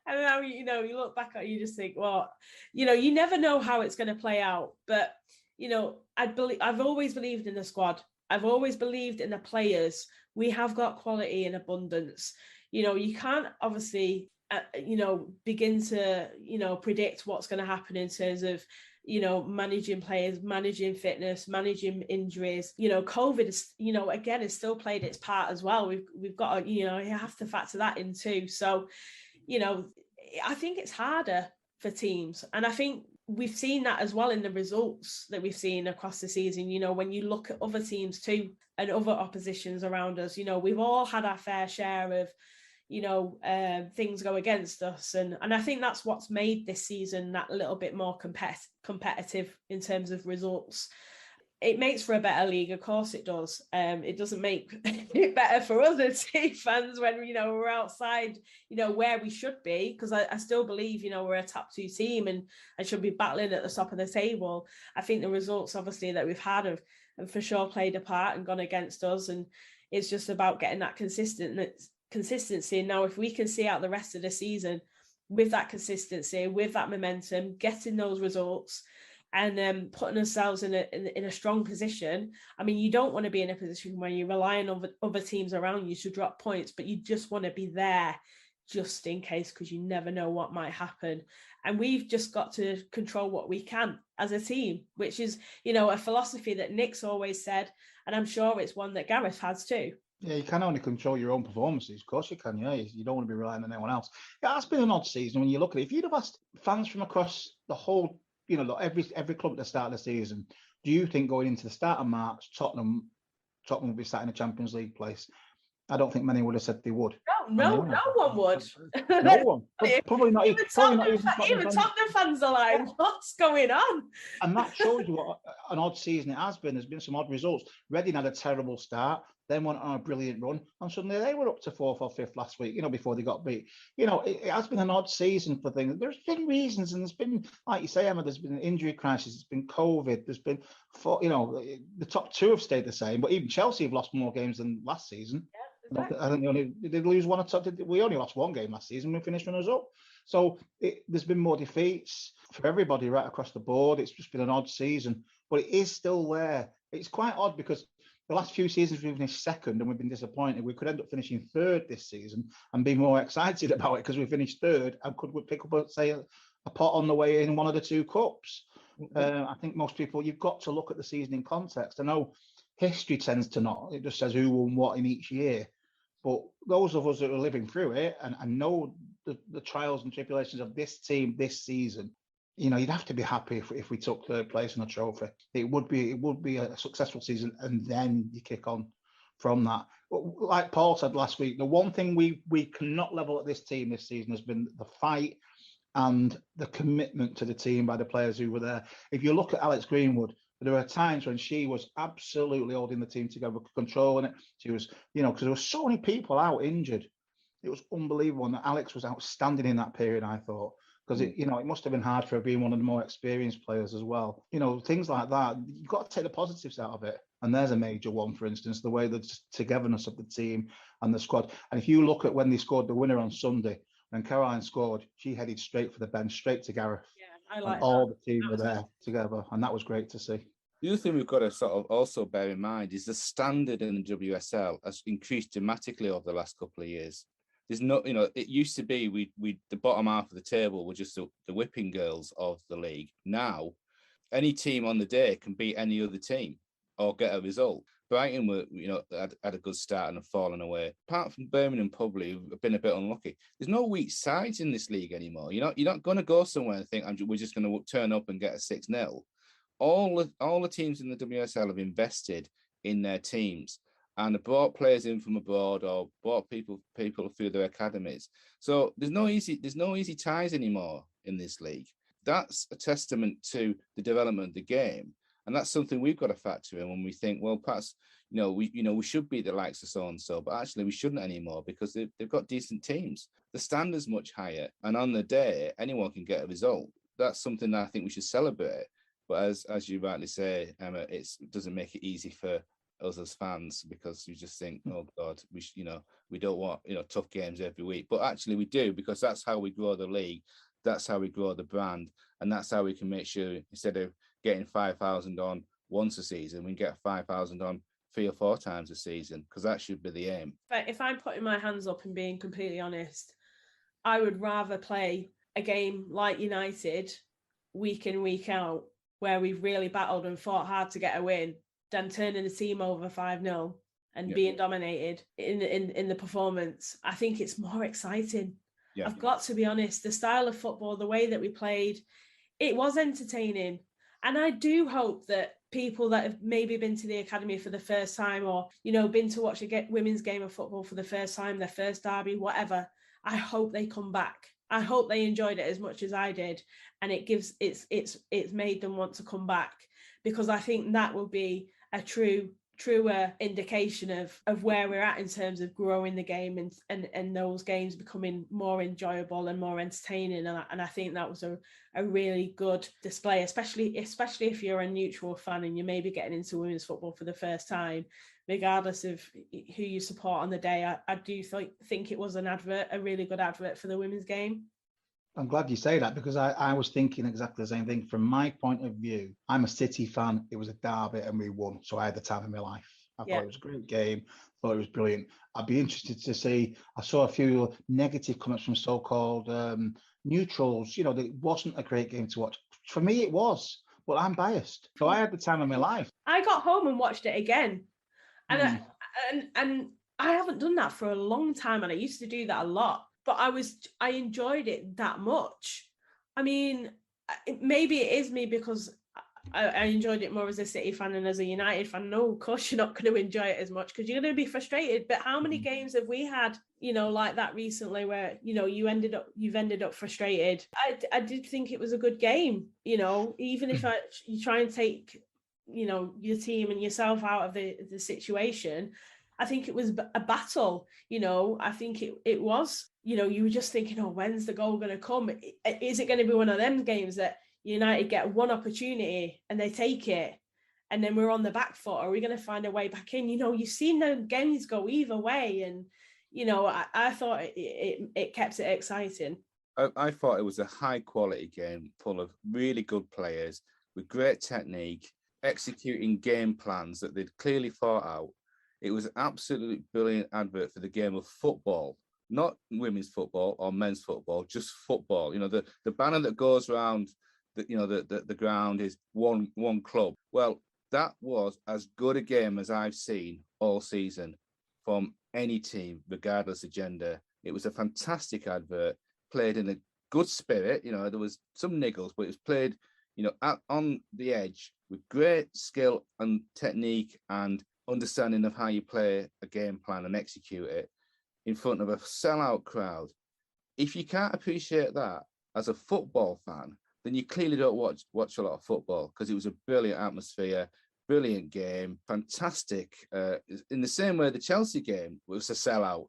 Speaker 3: And now, you know, you look back at it, you just think, well, you know, you never know how it's going to play out. But, you know, I've always believed in the squad. I've always believed in the players. We have got quality in abundance. You know, you can't obviously, you know, begin to, you know, predict what's going to happen in terms of, you know, managing players, managing fitness, managing injuries. You know, COVID is, you know, again, has still played its part as well. We've got to, you know, you have to factor that in too. So, you know, I think it's harder for teams. And I think we've seen that as well in the results that we've seen across the season. You know, when you look at other teams too and other oppositions around us, you know, we've all had our fair share of, you know, things go against us. And I think that's what's made this season that little bit more competitive in terms of results. It makes for a better league, of course it does. It doesn't make it better for other team fans when, you know, we're outside, you know, where we should be, because I still believe, you know, we're a top 2 team and should be battling at the top of the table. I think the results, obviously, that we've had have for sure played a part and gone against us. And it's just about getting that consistency. And now if we can see out the rest of the season with that consistency, with that momentum, getting those results, and putting ourselves in a strong position. I mean, you don't want to be in a position where you're relying on other teams around you to drop points, but you just want to be there just in case, because you never know what might happen. And we've just got to control what we can as a team, which is, you know, a philosophy that Nick's always said, and I'm sure it's one that Gareth has too.
Speaker 7: Yeah, you can only control your own performances. Of course you can, yeah. You don't want to be relying on anyone else. Yeah, it's been an odd season when you look at it. If you'd have asked fans from across the whole, you know, every club at the start of the season, do you think going into the start of March, Tottenham would be sat in a Champions League place? I don't think many would have said they would.
Speaker 3: No one would.
Speaker 7: No one. Probably not
Speaker 3: even Tottenham fans are like, what's going on?
Speaker 7: And that shows you what an odd season it has been. There's been some odd results. Reading had a terrible start, then went on a brilliant run, and suddenly they were up to 4th or 5th last week, you know, before they got beat. You know, it has been an odd season for things. There's been reasons, and there's been, like you say, Emma, there's been an injury crisis, there's been COVID, there's been, you know, the top 2 have stayed the same, but even Chelsea have lost more games than last season. Yeah, exactly. I think they lose one or two. We only lost one game last season. We finished runners up. So there's been more defeats for everybody right across the board. It's just been an odd season, but it is still there. It's quite odd because the last few seasons we've finished second and we've been disappointed. We could end up finishing 3rd this season and be more excited about it because we finished 3rd and could we pick up, say, a pot on the way in one of the 2 cups. I think most people, you've got to look at the season in context. I know history tends to not. It just says who won what in each year. But those of us that are living through it and know the trials and tribulations of this team this season, you know, you'd have to be happy if we took 3rd place in a trophy. It would be a successful season, and then you kick on from that. But like Paul said last week, the one thing we cannot level at this team this season has been the fight and the commitment to the team by the players who were there. If you look at Alex Greenwood, there were times when she was absolutely holding the team together, controlling it. She was, you know, because there were so many people out injured. It was unbelievable. And Alex was outstanding in that period, I thought, because it must have been hard for her being one of the more experienced players as well. You know, things like that. You've got to take the positives out of it. And there's a major one, for instance, the way the togetherness of the team and the squad. And if you look at when they scored the winner on Sunday, when Caroline scored, she headed straight for the bench, straight to Gareth.
Speaker 3: Yeah, I like that.
Speaker 7: All the team were there together, and that was great to see.
Speaker 8: The other thing we've got to sort of also bear in mind is the standard in the WSL has increased dramatically over the last couple of years. There's no, you know, it used to be we the bottom half of the table were just the whipping girls of the league. Now, any team on the day can beat any other team or get a result. Brighton were, you know, had a good start and have fallen away. Apart from Birmingham, probably have been a bit unlucky. There's no weak sides in this league anymore. You're not going to go somewhere and think we're just going to turn up and get a 6-0. All the teams in the WSL have invested in their teams and have brought players in from abroad or brought people through their academies. So there's no easy ties anymore in this league. That's a testament to the development of the game, and that's something we've got to factor in when we think, well, perhaps we should be the likes of so and so, but actually we shouldn't anymore because they've got decent teams. The standard's much higher, and on the day anyone can get a result. That's something that I think we should celebrate. But as you rightly say, Emma, it doesn't make it easy for us as fans, because you just think, oh God, we don't want tough games every week. But actually we do, because that's how we grow the league, that's how we grow the brand, and that's how we can make sure, instead of getting 5,000 on once a season, we can get 5,000 on 3 or 4 times a season, because that should be the aim.
Speaker 3: But if I'm putting my hands up and being completely honest, I would rather play a game like United week in, week out, where we've really battled and fought hard to get a win, than turning the team over 5-0 and being dominated in the performance. I think it's more exciting. Yeah. I've got to be honest, the style of football, the way that we played, it was entertaining. And I do hope that people that have maybe been to the academy for the first time, or, been to watch a women's game of football for the first time, their first derby, whatever, I hope they come back. I hope they enjoyed it as much as I did. And it's made them want to come back, because I think that will be a truer indication of where we're at in terms of growing the game and those games becoming more enjoyable and more entertaining. And I think that was a really good display, especially if you're a neutral fan and you're maybe getting into women's football for the first time, regardless of who you support on the day. I do think it was a really good advert for the women's game.
Speaker 7: I'm glad you say that, because I was thinking exactly the same thing. From my point of view, I'm a City fan. It was a derby and we won. So I had the time of my life. I thought it was a great game. I thought it was brilliant. I'd be interested to see, I saw a few negative comments from so-called neutrals, that it wasn't a great game to watch. For me, it was, but I'm biased. So I had the time of my life.
Speaker 3: I got home and watched it again. And I haven't done that for a long time. And I used to do that a lot. But I enjoyed it that much. I mean, maybe it is me because I enjoyed it more as a City fan than as a United fan. No, of course you're not going to enjoy it as much because you're going to be frustrated. But how many games have we had, like that recently, where you've ended up frustrated? I did think it was a good game. Even if you try and take your team and yourself out of the situation. I think it was a battle, I think it was, you were just thinking, when's the goal going to come? Is it going to be one of them games that United get one opportunity and they take it and then we're on the back foot? Are we going to find a way back in? You've seen the games go either way. And, I thought it kept it exciting.
Speaker 8: I thought it was a high quality game full of really good players with great technique, executing game plans that they'd clearly thought out. It was an absolutely brilliant advert for the game of football, not women's football or men's football, just football. The banner that goes around the ground is one club. Well, that was as good a game as I've seen all season from any team, regardless of gender. It was a fantastic advert, played in a good spirit. There was some niggles, but it was played, on the edge with great skill and technique and understanding of how you play a game plan and execute it in front of a sellout crowd. If you can't appreciate that as a football fan, then you clearly don't watch a lot of football, because it was a brilliant atmosphere, brilliant game, fantastic. In the same way the Chelsea game was a sellout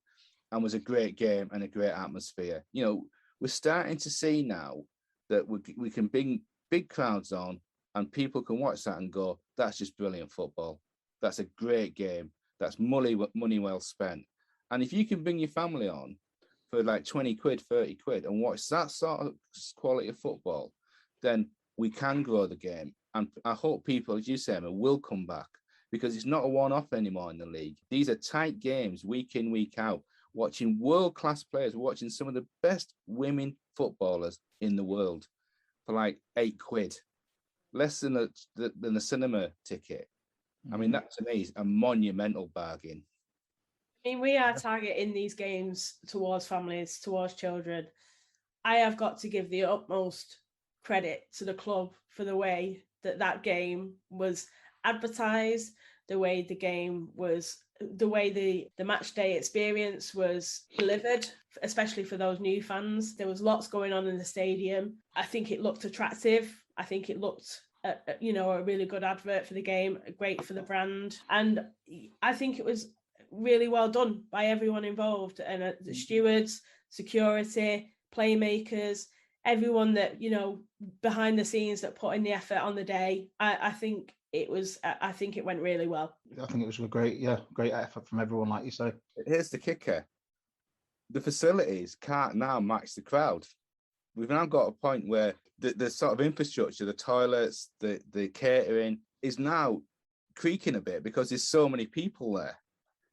Speaker 8: and was a great game and a great atmosphere. We're starting to see now that we can bring big crowds on and people can watch that and go, that's just brilliant football. That's a great game. That's money well spent. And if you can bring your family on for like 20 quid, 30 quid and watch that sort of quality of football, then we can grow the game. And I hope people, as you say, Emma, will come back, because it's not a one-off anymore in the league. These are tight games week in, week out, watching world-class players, watching some of the best women footballers in the world for like 8 quid, less than a cinema ticket. I mean, that to me is a monumental bargain.
Speaker 3: I mean, we are targeting these games towards families, towards children. I have got to give the utmost credit to the club for the way that game was advertised, the way the game was, the way the match day experience was delivered, especially for those new fans. There was lots going on in the stadium. I think it looked attractive. I think it looked a really good advert for the game, great for the brand. And I think it was really well done by everyone involved, and the stewards, security, playmakers. everyone that, you know, behind the scenes that put in the effort on the day. I think it went really well.
Speaker 7: I think it was a great effort from everyone, like you say.
Speaker 8: Here's the kicker. The facilities can't now match the crowd. We've now got a point where the sort of infrastructure, the toilets, the catering is now creaking a bit because there's so many people there.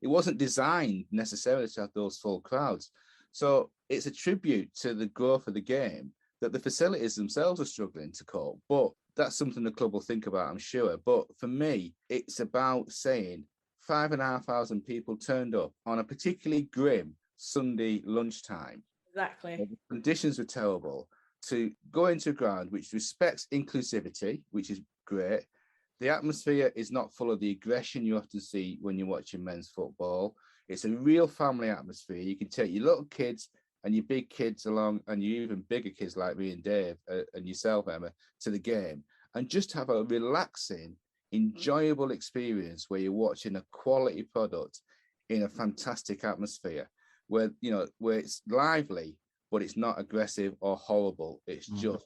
Speaker 8: It wasn't designed necessarily to have those full crowds. So it's a tribute to the growth of the game that the facilities themselves are struggling to cope. But that's something the club will think about, I'm sure. But for me, it's about saying 5,500 people turned up on a particularly grim Sunday lunchtime.
Speaker 3: Exactly.
Speaker 8: The conditions were terrible. To go into a ground which respects inclusivity, which is great. The atmosphere is not full of the aggression you often see when you're watching men's football. It's a real family atmosphere. You can take your little kids and your big kids along, and your even bigger kids like me and Dave and yourself, Emma, to the game, and just have a relaxing, enjoyable experience where you're watching a quality product in a fantastic atmosphere, where it's lively, but it's not aggressive or horrible. It's just,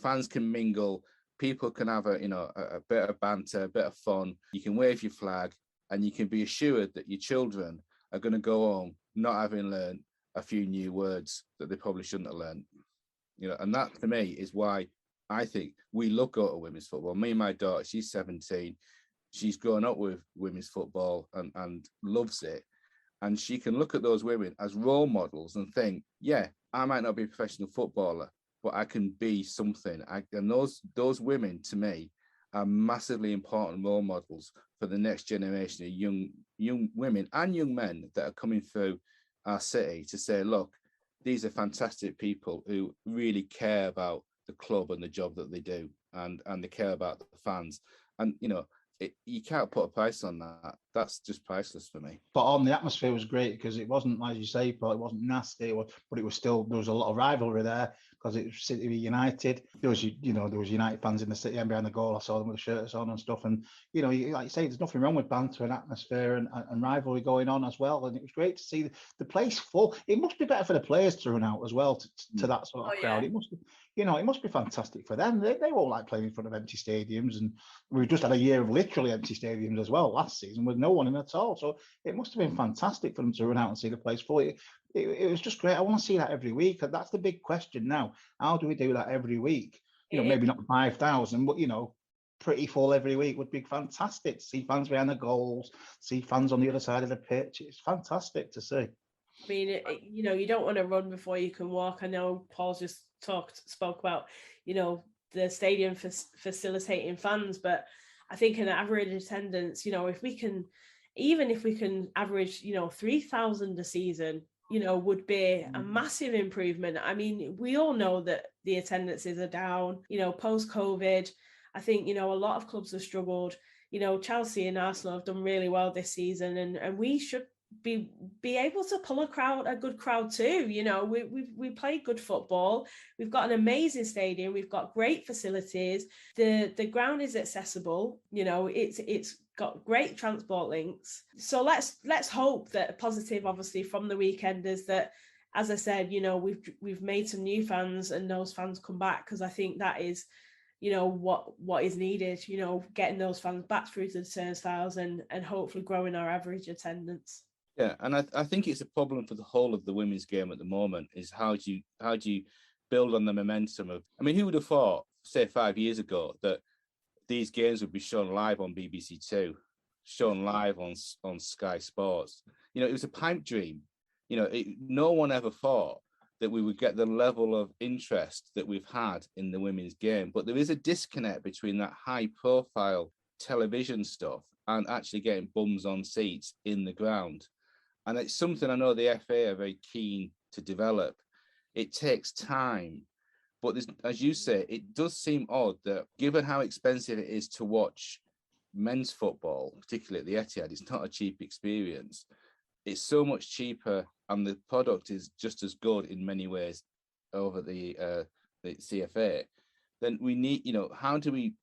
Speaker 8: fans can mingle, people can have a bit of banter, a bit of fun. You can wave your flag, and you can be assured that your children are going to go home not having learned a few new words that they probably shouldn't have learned. And that for me is why I think we look go to women's football. Me and my daughter, she's 17. She's grown up with women's football and loves it. And she can look at those women as role models and think, yeah, I might not be a professional footballer, but I can be something. And those women, to me, are massively important role models for the next generation of young women and young men that are coming through our city to say, look, these are fantastic people who really care about the club and the job that they do, and they care about the fans. And, you can't put a price on that. That's just priceless for me.
Speaker 7: But on the atmosphere was great because it wasn't, as you say, Paul, it wasn't nasty, but it was still, there was a lot of rivalry there because it was City United. There was United fans in the city and behind the goal. I saw them with the shirts on and stuff. And, like you say, there's nothing wrong with banter and atmosphere and rivalry going on as well. And it was great to see the place full. It must be better for the players to run out as well to that sort of crowd. It must be, it must be fantastic for them. They won't like playing in front of empty stadiums. And we've just had a year of literally empty stadiums as well last season with no one in at all. So it must have been fantastic for them to run out and see the place full. It was just great. I want to see that every week. That's the big question now. How do we do that every week? Maybe not 5,000, but pretty full every week would be fantastic to see fans behind the goals, see fans on the other side of the pitch. It's fantastic to see.
Speaker 3: I mean, you don't want to run before you can walk. I know Paul just spoke about, the stadium facilitating fans, but I think an average attendance, if we can average, 3,000 a season, would be a massive improvement. I mean, we all know that the attendances are down, post-COVID. I think, a lot of clubs have struggled. Chelsea and Arsenal have done really well this season, and we should be able to pull a good crowd too. We play good football. We've got an amazing stadium. We've got great facilities. The ground is accessible. It's got great transport links. So let's hope that a positive, obviously, from the weekend is that, as I said, we've made some new fans and those fans come back, because I think that is, what is needed. Getting those fans back through to the turnstiles and hopefully growing our average attendance.
Speaker 8: Yeah, and I think it's a problem for the whole of the women's game at the moment, is how do you build on the momentum of, I mean, who would have thought, say 5 years ago, that these games would be shown live on BBC Two, shown live on Sky Sports? It was a pipe dream. No one ever thought that we would get the level of interest that we've had in the women's game. But there is a disconnect between that high profile television stuff and actually getting bums on seats in the ground. And it's something I know the FA are very keen to develop. It takes time, but as you say, it does seem odd that given how expensive it is to watch men's football, particularly at the Etihad, it's not a cheap experience. It's so much cheaper, and the product is just as good in many ways over the CFA. Then we need, how do we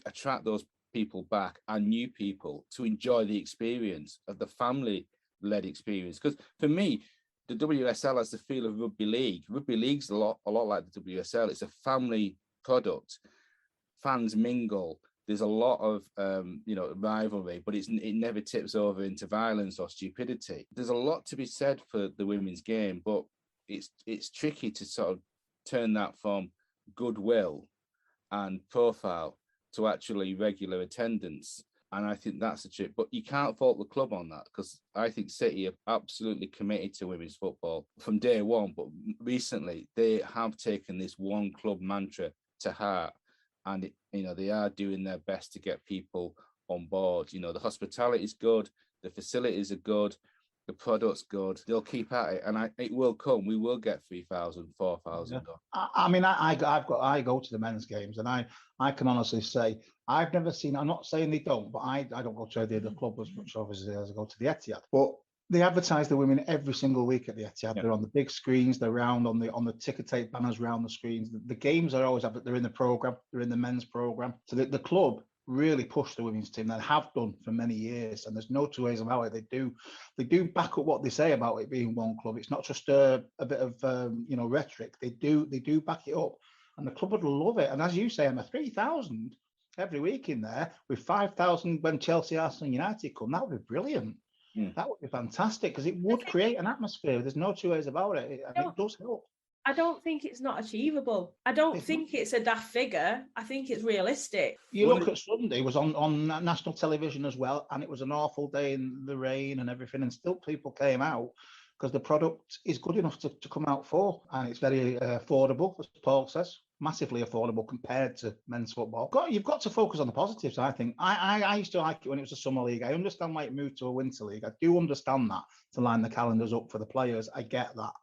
Speaker 8: attract those people back and new people to enjoy the experience of the family-led experience? Because for me, the WSL has the feel of rugby league. Rugby league's a lot like the WSL. It's a family product. Fans mingle. There's a lot of rivalry, but it never tips over into violence or stupidity. There's a lot to be said for the women's game, but it's tricky to sort of turn that from goodwill and profile to actually regular attendance. And I think that's the trick. But you can't fault the club on that, because I think City are absolutely committed to women's football from day one. But recently, they have taken this one club mantra to heart. And, they are doing their best to get people on board. The hospitality is good. The facilities are good. The product's good. They'll keep at it. And it will come. We will get 3,000, 4,000.
Speaker 7: Yeah. I mean, I go to the men's games, and I can honestly say I've never seen. I'm not saying they don't, but I don't go to the club as much obviously as I go to the Etihad. But they advertise the women every single week at the Etihad. Yeah. They're on the big screens. They're around on the ticker tape banners around the screens. The games are always they're in the program. They're in the men's program. So the club really push the women's team. They have done for many years, and there's no two ways about it. They do back up what they say about it being one club. It's not just a bit of rhetoric. They do back it up, and the club would love it. And as you say, Emma, 3,000 every week in there with 5,000 when Chelsea, Arsenal, United come. That would be brilliant. That would be fantastic, because it would create an atmosphere. There's no two ways about it. It does help.
Speaker 3: I don't think it's not achievable. I don't think it's a daft figure. I think it's realistic.
Speaker 7: You look at Sunday, it was on national television as well, and it was an awful day in the rain and everything, and still people came out because the product is good enough to come out for, and it's very affordable, as Paul says. Massively affordable compared to men's football. You've got to focus on the positives, I think. I used to like it when it was a summer league. I understand why it moved to a winter league. I do understand that, to line the calendars up for the players. I get that.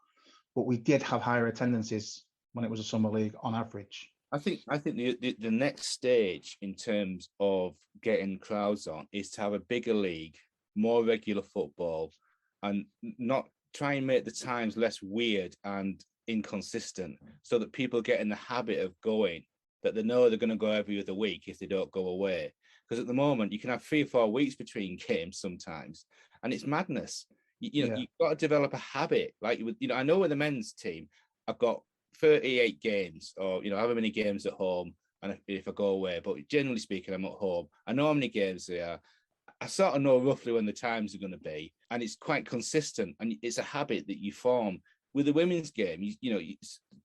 Speaker 7: But we did have higher attendances when it was a summer league on average.
Speaker 8: I think the next stage in terms of getting crowds on is to have a bigger league, more regular football, and not try and make the times less weird and inconsistent, so that people get in the habit of going, that they know they're going to go every other week if they don't go away. Because at the moment, you can have 3 or 4 weeks between games sometimes, and it's madness. You've got to develop a habit. Like, I know with the men's team, I've got 38 games, or however many games at home, and if I go away. But generally speaking, I'm at home. I know how many games there are. I sort of know roughly when the times are going to be, and it's quite consistent, and it's a habit that you form. With the women's game,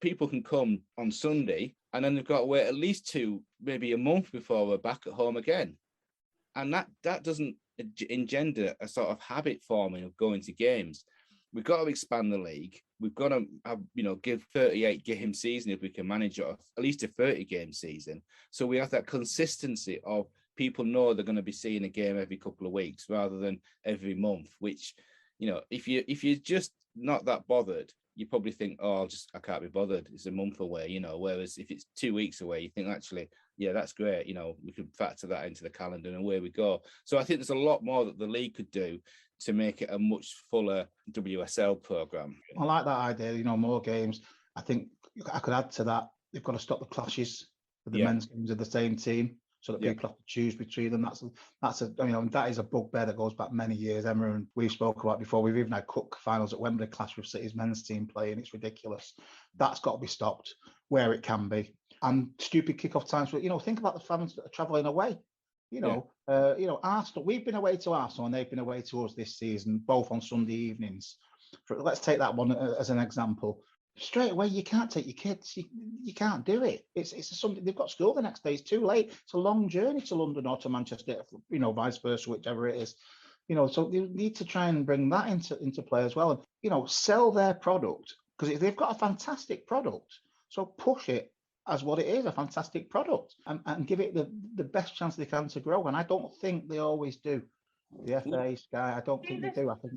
Speaker 8: people can come on Sunday, and then they've got to wait at least 2, maybe a month before we're back at home again. And that doesn't engender a sort of habit forming of going to games. We've got to expand the league. We've got to have, give 38 game season if we can manage it, at least a 30 game season. So we have that consistency of people know they're going to be seeing a game every couple of weeks rather than every month, which, if you're just not that bothered, you probably think, I can't be bothered. It's a month away, whereas if it's 2 weeks away, you think, actually, yeah, that's great. We could factor that into the calendar, and away we go. So I think there's a lot more that the league could do to make it a much fuller WSL program.
Speaker 7: I like that idea, more games. I think I could add to that, they've got to stop the clashes with the men's games of the same team, so that people have to choose between them. That is a bugbear that goes back many years. Emma and we spoke about before. We've even had Cup finals at Wembley clash with City's men's team playing. It's ridiculous. That's got to be stopped where it can be. And stupid kick-off times. Think about the fans that are travelling away. Arsenal. We've been away to Arsenal, and they've been away to us this season, both on Sunday evenings. Let's take that one as an example. Straight away, you can't take your kids. You can't do it. It's something. They've got school the next day. It's too late. It's a long journey to London or to Manchester. Vice versa, whichever it is. So you need to try and bring that into play as well, and sell their product, because they've got a fantastic product. So push it as what it is, a fantastic product, and give it the best chance they can to grow. And I don't think they always do. The FA, Sky, I don't think they do. I think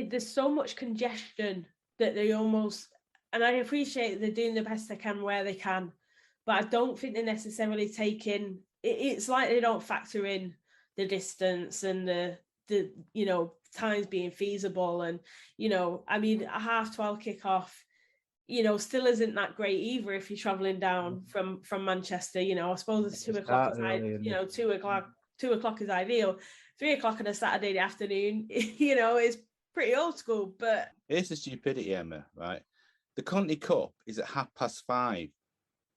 Speaker 7: there's so much congestion that they almost, and I appreciate they're doing the best they can where they can, but I don't think they're necessarily taking. It's like they don't factor in the distance and the times being feasible, and a 12:30 kickoff. Still isn't that great either if you're traveling down from Manchester. I suppose it's 2 o'clock. 2 o'clock is ideal. 3 o'clock on a Saturday afternoon, is
Speaker 3: pretty old school, but
Speaker 8: here's the stupidity, Emma, right? The Conti Cup is at 5:30.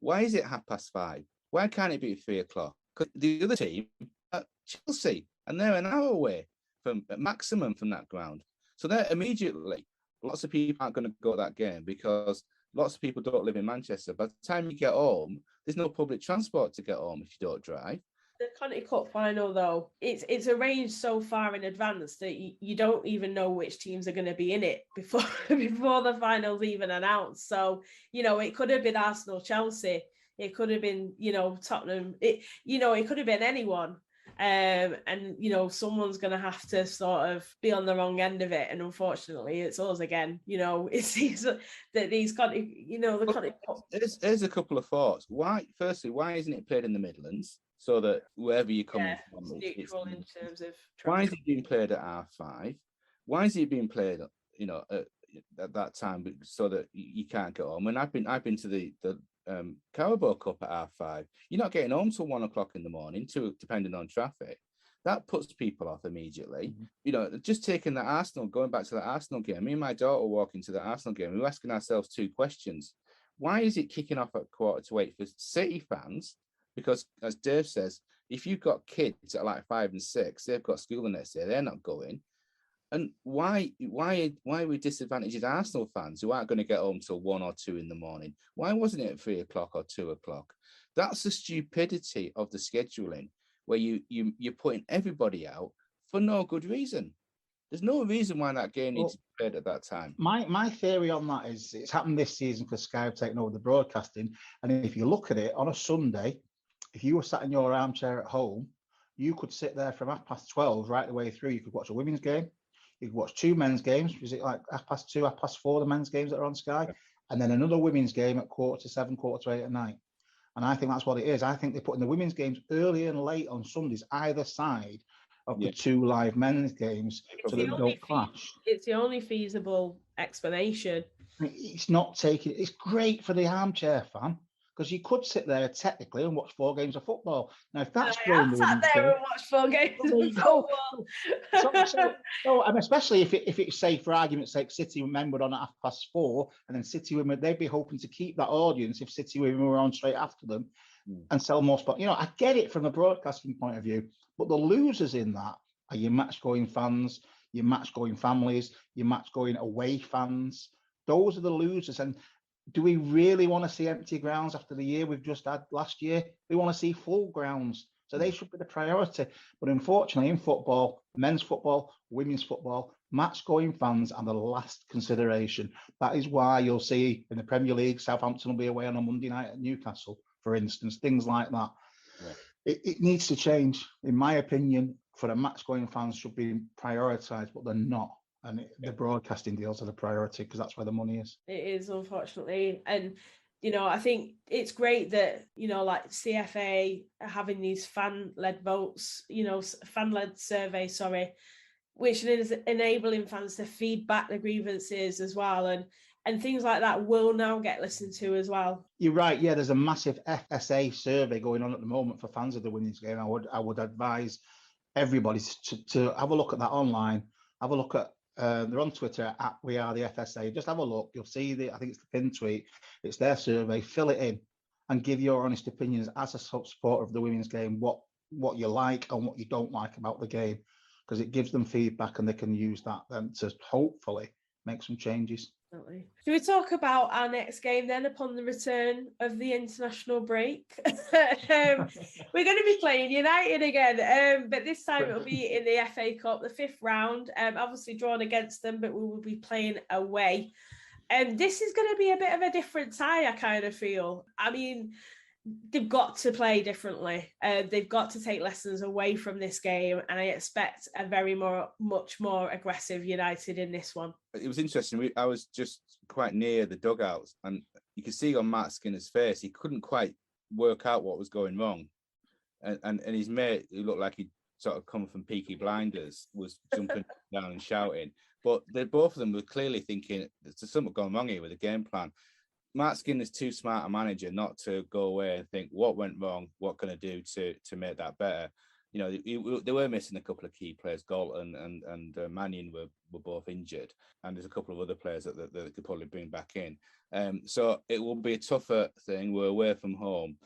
Speaker 8: Why is it 5:30? Why can't it be at 3:00? Because the other team at Chelsea, and they're an hour away from maximum from that ground. So they're immediately, lots of people aren't going to go to that game because lots of people don't live in Manchester. By the time you get home, there's no public transport to get home if you don't drive.
Speaker 3: The Conti Cup final, though, it's arranged so far in advance that you don't even know which teams are going to be in it before the final's even announced. So, it could have been Arsenal, Chelsea. It could have been, Tottenham. It could have been anyone. And someone's going to have to sort of be on the wrong end of it. And unfortunately, it's us again. It seems that these Conti, the Conti Cup.
Speaker 8: There's a couple of thoughts. Why isn't it played in the Midlands? So that wherever you're coming from, it's
Speaker 3: in terms of
Speaker 8: why is it being played at R5? Why is it being played, at that time so that you can't get home? And I've been to the Carabao Cup at R5. You're not getting home till 1:00 in the morning, depending on traffic. That puts people off immediately. Just taking going back to the Arsenal game. Me and my daughter were walking to the Arsenal game. We were asking ourselves two questions. Why is it kicking off at 7:45 for City fans? Because, as Dave says, if you've got kids that are like 5 and 6, they've got school the next day, they're not going. And why are we disadvantaging Arsenal fans who aren't going to get home till 1 or 2 in the morning? Why wasn't it at 3:00 or 2:00? That's the stupidity of the scheduling, where you're putting everybody out for no good reason. There's no reason why that game needs to be played at that time.
Speaker 7: My theory on that is it's happened this season because Sky have taken over the broadcasting. And if you look at it on a Sunday, if you were sat in your armchair at home, you could sit there from 12:30 right the way through. You could watch a women's game. You could watch 2 men's games. Is it like 2:30, 4:30, the men's games that are on Sky? And then another women's game at 7:15, 8:15 at night. And I think that's what it is. I think they're putting the women's games early and late on Sundays, either side of the 2 live men's games, so that they don't clash.
Speaker 3: It's the only feasible explanation.
Speaker 7: It's not taking. It's great for the armchair fan because you could sit there technically and watch 4 games of football. Now, if that's
Speaker 3: I sat there and watched 4 games of football.
Speaker 7: And especially if it's, say, for argument's sake, City women were on at 4:30, and then City women, they'd be hoping to keep that audience if City women were on straight after them and sell more spot. I get it from a broadcasting point of view, but the losers in that are your match-going fans, your match-going families, your match-going away fans. Those are the losers. And do we really want to see empty grounds after the year we've just had last year? We want to see full grounds. So they should be the priority. But unfortunately, in football, men's football, women's football, match-going fans are the last consideration. That is why you'll see in the Premier League, Southampton will be away on a Monday night at Newcastle, for instance, things like that. Yeah. It needs to change. In my opinion, for the match-going fans should be prioritised, but they're not. And the broadcasting deals are the priority because that's where the money is.
Speaker 3: It is, unfortunately. And, I think it's great that, like CFA are having these fan-led votes, fan-led surveys, which is enabling fans to feed back the grievances as well. And things like that will now get listened to as well.
Speaker 7: You're right. Yeah, there's a massive FSA survey going on at the moment for fans of the women's game. I would advise everybody to have a look at that online. Have a look at they're on Twitter at We Are the FSA. Just have a look. You'll see I think it's the pinned tweet. It's their survey. Fill it in and give your honest opinions as a supporter of the women's game. What you like and what you don't like about the game, because it gives them feedback and they can use that then to hopefully make some changes.
Speaker 3: Definitely. Should we talk about our next game then upon the return of the international break? We're going to be playing United again, but this time it'll be in the FA Cup, the 5th round. Obviously drawn against them, but we will be playing away. This is going to be a bit of a different tie, I kind of feel. I mean, they've got to play differently. They've got to take lessons away from this game, and I expect a much more aggressive United in this one.
Speaker 8: It was interesting. I was just quite near the dugouts, and you could see on Matt Skinner's face, he couldn't quite work out what was going wrong. And his mate, who looked like he'd sort of come from Peaky Blinders, was jumping down and shouting. But both of them were clearly thinking, there's something gone wrong here with the game plan. Matt Skinner's too smart a manager not to go away and think, what went wrong? What can I do to make that better? they were missing a couple of key players. Galton and Mannion were both injured, and there's a couple of other players that they could probably bring back in. So it will be a tougher thing. We're away from home,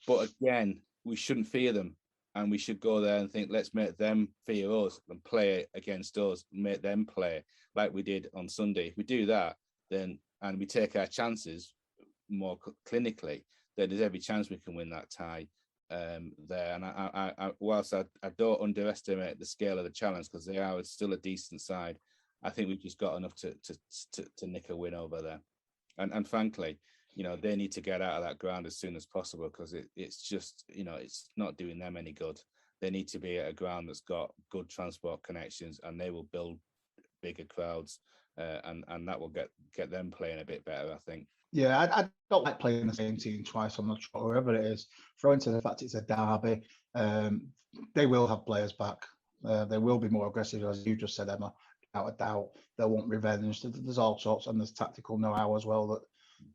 Speaker 8: but again, we shouldn't fear them, and we should go there and think, let's make them fear us and play against us, make them play like we did on Sunday. If we do that, then and we take our chances more clinically, then there's every chance we can win that tie. There, and I whilst I don't underestimate the scale of the challenge, because they are still a decent side, I think we've just got enough to nick a win over there. And frankly, they need to get out of that ground as soon as possible, because it's just it's not doing them any good. They need to be at a ground that's got good transport connections, and they will build bigger crowds, and that will get them playing a bit better, I think.
Speaker 7: Yeah, I don't like playing the same team twice on the trot, whoever it is. Throw into the fact it's a derby. They will have players back. They will be more aggressive, as you just said, Emma. Without a doubt, they'll want revenge. There's all sorts, and there's tactical know-how as well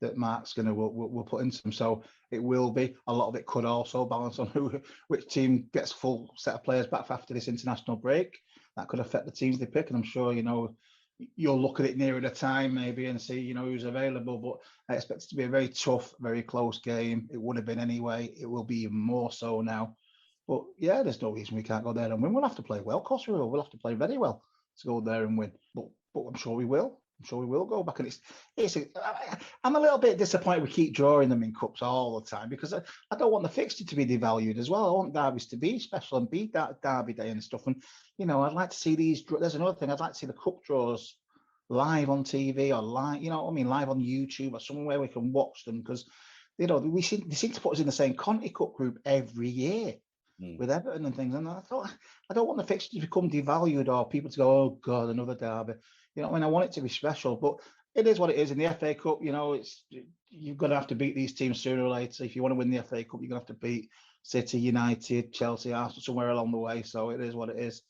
Speaker 7: that Mark's will put into them. So it will be a lot of it. Could also balance on which team gets full set of players back after this international break. That could affect the teams they pick, and I'm sure you'll look at it nearer the time maybe and see who's available, but I expect it to be a very tough, very close game. It would have been anyway. It will be even more so now. But yeah, there's no reason we can't go there and win. We'll have to play well, of course we will. We'll have to play very well to go there and win. But I'm sure we will. I'm sure we will go back. And I'm a little bit disappointed we keep drawing them in cups all the time, because I don't want the fixture to be devalued as well. I want derbies to be special and be that derby day and stuff. And I'd like to see these. There's another thing. I'd like to see the cup draws live on TV or live, live on YouTube or somewhere we can watch them, because they seem to put us in the same Conti Cup group every year with Everton and things. And I thought, I don't want the fixture to become devalued or people to go, oh God, another derby. I want it to be special, but it is what it is. In the FA Cup, you're going to have to beat these teams sooner or later. If you want to win the FA Cup, you're going to have to beat City, United, Chelsea, Arsenal, somewhere along the way. So it is what it is.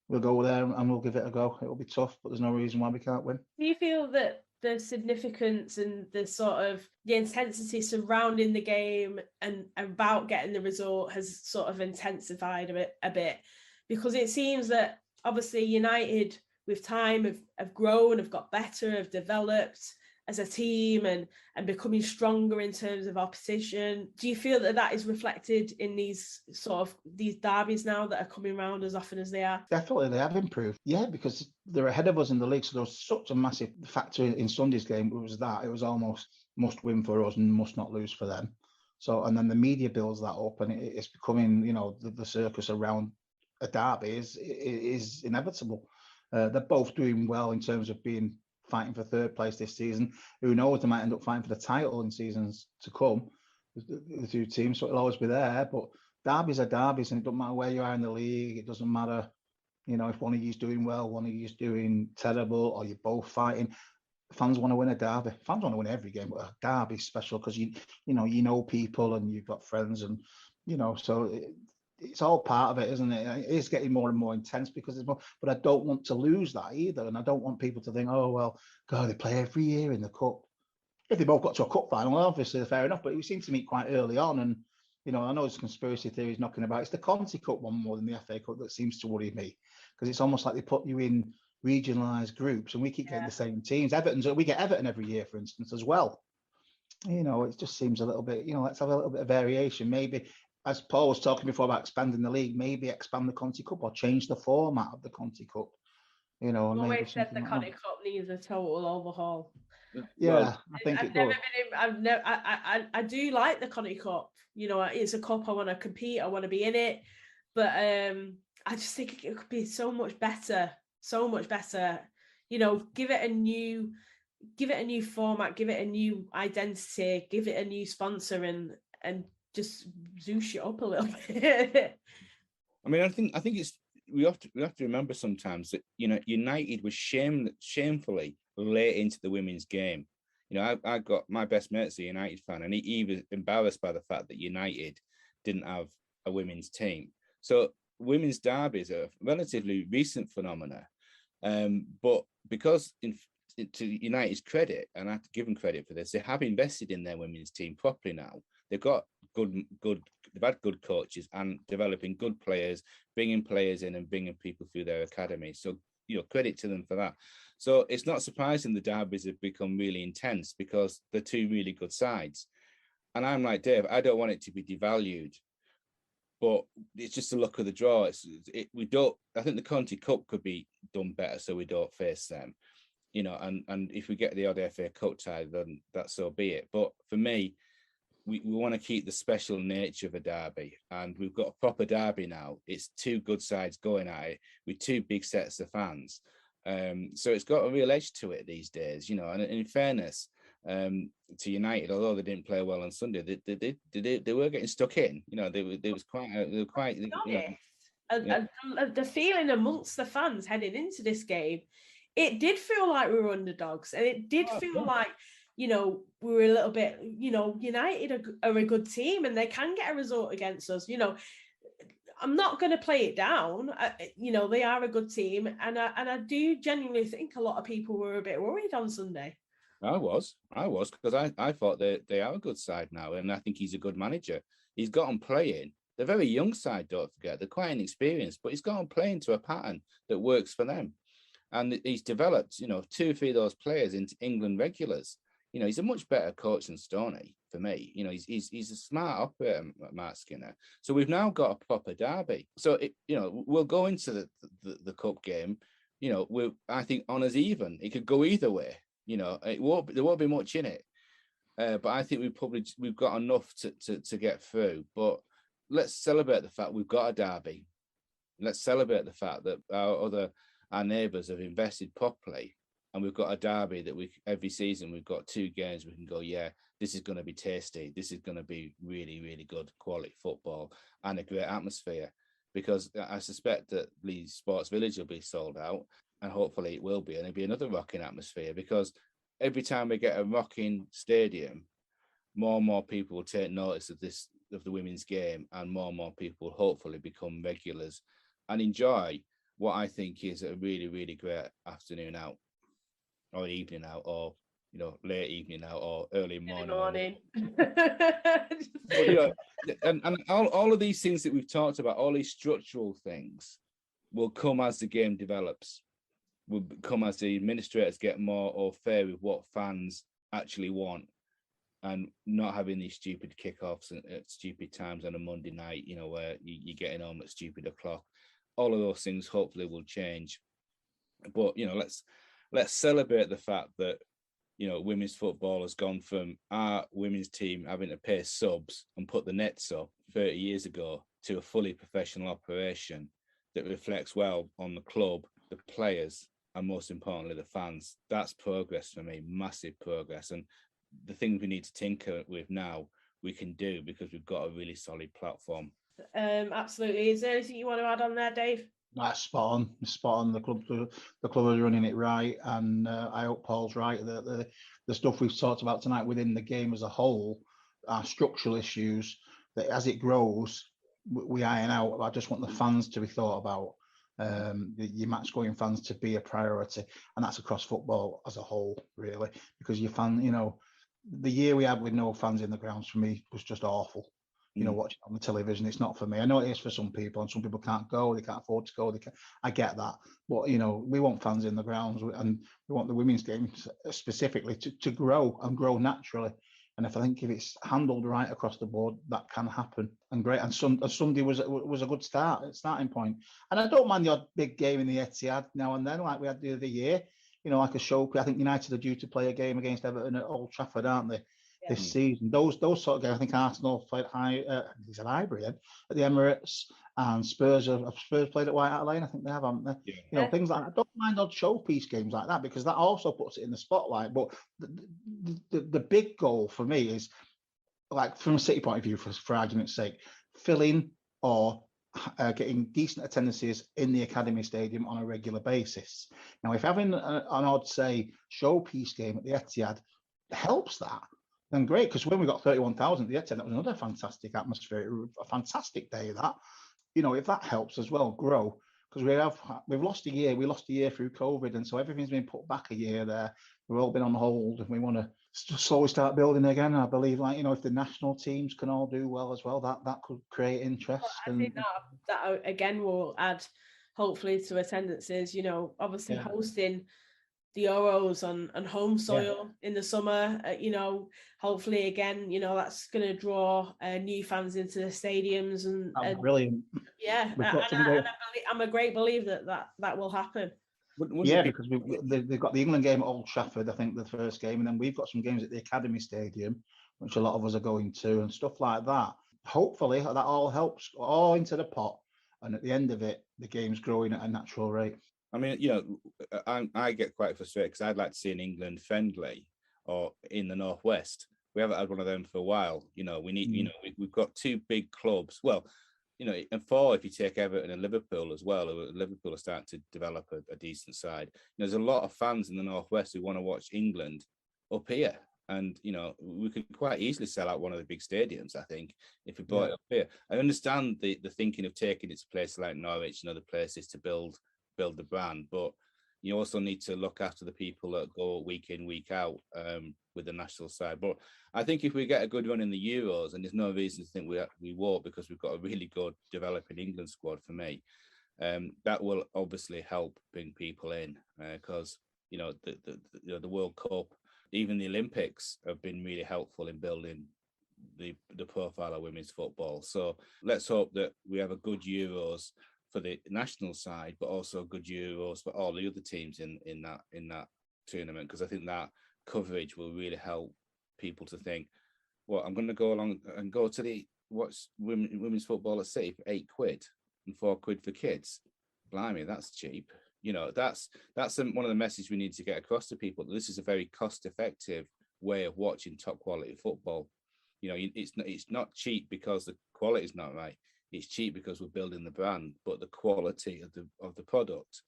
Speaker 7: We'll go there and we'll give it a go. It'll be tough, but there's no reason why we can't win.
Speaker 3: Do you feel that the significance and the sort of the intensity surrounding the game and about getting the result has sort of intensified a bit? Because it seems that obviously United with time have grown, have got better, have developed as a team and becoming stronger in terms of opposition. Do you feel that is reflected in these derbies now that are coming around as often as they are?
Speaker 7: Definitely, they have improved. Yeah, because they're ahead of us in the league. So there was such a massive factor in Sunday's game. It was almost must win for us and must not lose for them. So, and then the media builds that up, and it's becoming, the circus around a derby is inevitable. They're both doing well in terms of fighting for third place this season. Who knows, they might end up fighting for the title in seasons to come, the two teams, so it'll always be there. But derbies are derbies, and it doesn't matter where you are in the league. It doesn't matter, if one of you's doing well, one of you's doing terrible, or you're both fighting. Fans want to win a derby. Fans want to win every game, but a derby's special because you know people and you've got friends, and so it's all part of it, isn't it? It is getting more and more intense because there's more, but I don't want to lose that either. And I don't want people to think, oh, well, God, they play every year in the cup. If they both got to a cup final, obviously they're fair enough, but we seem to meet quite early on. And, I know there's conspiracy theories knocking about. It's the Conti Cup one more than the FA Cup that seems to worry me, because it's almost like they put you in regionalised groups and we keep getting the same teams. We get Everton every year, for instance, as well. It just seems a little bit, let's have a little bit of variation. Maybe, as Paul was talking before about expanding the league, maybe expand the Conti Cup or change the format of the Conti Cup.
Speaker 3: I've always said the Conti Cup needs a total overhaul.
Speaker 7: Yeah, well, I think
Speaker 3: I do like the Conti Cup. It's a cup I want to compete. I want to be in it, but I just think it could be so much better. Give it a new format, give it a new identity, give it a new sponsor, and just zoosh it up a little bit.
Speaker 8: I mean, I think it's we have to remember sometimes that United was shamefully late into the women's game. I got my best mate's a United fan, and he was embarrassed by the fact that United didn't have a women's team. So women's derbies are a relatively recent phenomena, but because to United's credit, and I have to give them credit for this, they have invested in their women's team properly now. They've got good they've had good coaches and developing good players, bringing players in and bringing people through their academy. So, credit to them for that. So it's not surprising the derbies have become really intense because they're two really good sides. And I'm like Dave, I don't want it to be devalued, but it's just the luck of the draw. I think the County Cup could be done better so we don't face them, and if we get the odd FA Cup tie, then that's so be it. But for me, we want to keep the special nature of a derby, and we've got a proper derby now. It's two good sides going at it with two big sets of fans. So it's got a real edge to it these days, and in fairness to United, although they didn't play well on Sunday, they were getting stuck in.
Speaker 3: The feeling amongst the fans heading into this game, it did feel like we were underdogs, and it did feel like, we were a little bit, United are a good team and they can get a result against us. I'm not going to play it down. They are a good team, and I do genuinely think a lot of people were a bit worried on Sunday.
Speaker 8: I was because I thought they are a good side now, and I think he's a good manager. He's got them playing. They're a very young side, don't forget. They're quite inexperienced, but he's got them playing to a pattern that works for them. And he's developed, 2 or 3 of those players into England regulars. He's a much better coach than Stoney for me. He's a smart operator, Mark Skinner. So we've now got a proper derby. So we'll go into the cup game. I think honours even. It could go either way. There won't be much in it. But I think we've got enough to get through. But let's celebrate the fact we've got a derby. Let's celebrate the fact that our neighbours have invested properly. And we've got a derby that every season we've got 2 games we can go, yeah, this is going to be tasty. This is going to be really, really good quality football and a great atmosphere. Because I suspect that Leigh Sports Village will be sold out, and hopefully it will be, and it'll be another rocking atmosphere. Because every time we get a rocking stadium, more and more people will take notice of the women's game, and more people will hopefully become regulars and enjoy what I think is a really, really great afternoon out. Or evening out, or late evening out, or early morning. But, and all of these things that we've talked about, all these structural things, will come as the game develops. Will come as the administrators get more au fait with what fans actually want, and not having these stupid kickoffs at stupid times on a Monday night. Where you're getting home at stupid o'clock. All of those things hopefully will change. But let's celebrate the fact that, women's football has gone from our women's team having to pay subs and put the nets up 30 years ago to a fully professional operation that reflects well on the club, the players, and most importantly, the fans. That's progress for me, massive progress. And the things we need to tinker with now, we can do because we've got a really solid platform.
Speaker 3: Absolutely. Is there anything you want to add on there, Dave?
Speaker 7: That's spot on. The club is running it right, and I hope Paul's right. The stuff we've talked about tonight within the game as a whole are structural issues that, as it grows, we iron out. I just want the fans to be thought about. Your match going fans to be a priority, and that's across football as a whole, really. Because your fan, the year we had with no fans in the grounds for me was just awful. Watching on the television, it's not for me. I know it is for some people, and some people can't go, they can't afford to go. I get that, but we want fans in the grounds, and we want the women's game specifically to grow and grow naturally. And if it's handled right across the board, that can happen. And great. And Sunday was a good starting point. And I don't mind the odd big game in the Etihad now and then, like we had the other year. Like a show. I think United are due to play a game against Everton at Old Trafford, aren't they? Yeah. This season, those sort of games. I think Arsenal played Highbury at the Emirates, and Spurs played at White Hart Lane. I think they have, haven't they? Yeah. Things like that. I don't mind odd showpiece games like that, because that also puts it in the spotlight. But the big goal for me is, like, from a City point of view, for argument's sake, filling or getting decent attendances in the Academy Stadium on a regular basis. Now, if having an odd, say, showpiece game at the Etihad helps that, then great, because when we got 31,000 at the Etihad, that was another fantastic atmosphere, a fantastic day. That, if that helps as well grow, because we've lost a year. We lost a year through COVID, and so everything's been put back a year there. We've all been on hold, and we want to slowly start building again. I believe, if the national teams can all do well as well, that could create interest.
Speaker 3: Well, I think that again will add, hopefully, to attendances. Obviously hosting the Euros on home soil in the summer. Hopefully again, that's going to draw new fans into the stadiums and
Speaker 7: brilliant.
Speaker 3: Yeah, I'm a great believer that will happen.
Speaker 7: Because they've got the England game at Old Trafford, I think, the first game, and then we've got some games at the Academy Stadium, which a lot of us are going to, and stuff like that. Hopefully, that all helps all into the pot, and at the end of it, the game's growing at a natural rate.
Speaker 8: I mean, I get quite frustrated because I'd like to see an England friendly or in the Northwest. We haven't had one of them for a while. We need, we've got two big clubs. Well, and four if you take Everton and Liverpool as well. Liverpool are starting to develop a decent side. There's a lot of fans in the Northwest who want to watch England up here. And, we could quite easily sell out one of the big stadiums, I think, if we brought it up here. I understand the thinking of taking it to places like Norwich and other places to build the brand, but you also need to look after the people that go week in, week out with the national side. But I think if we get a good run in the Euros, and there's no reason to think we won't, because we've got a really good developing England squad for me, that will obviously help bring people in because the World Cup, even the Olympics have been really helpful in building the profile of women's football. So let's hope that we have a good Euros for the national side, but also good Euros for all the other teams in that tournament, because I think that coverage will really help people to think, well, I'm going to go along and go to what's women's football at City for £8 and £4 for kids. Blimey, that's cheap. That's one of the messages we need to get across to people. This is a very cost-effective way of watching top quality football. It's not cheap because the quality is not right. It's cheap because we're building the brand, but the quality of the product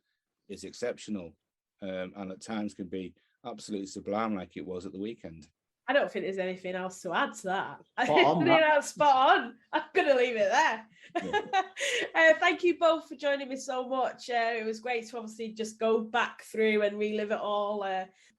Speaker 8: is exceptional, and at times can be absolutely sublime, like it was at the weekend.
Speaker 3: I don't think there's anything else to add to that. I think that's spot on. I'm going to leave it there. Yeah. Thank you both for joining me so much. It was great to obviously just go back through and relive it all.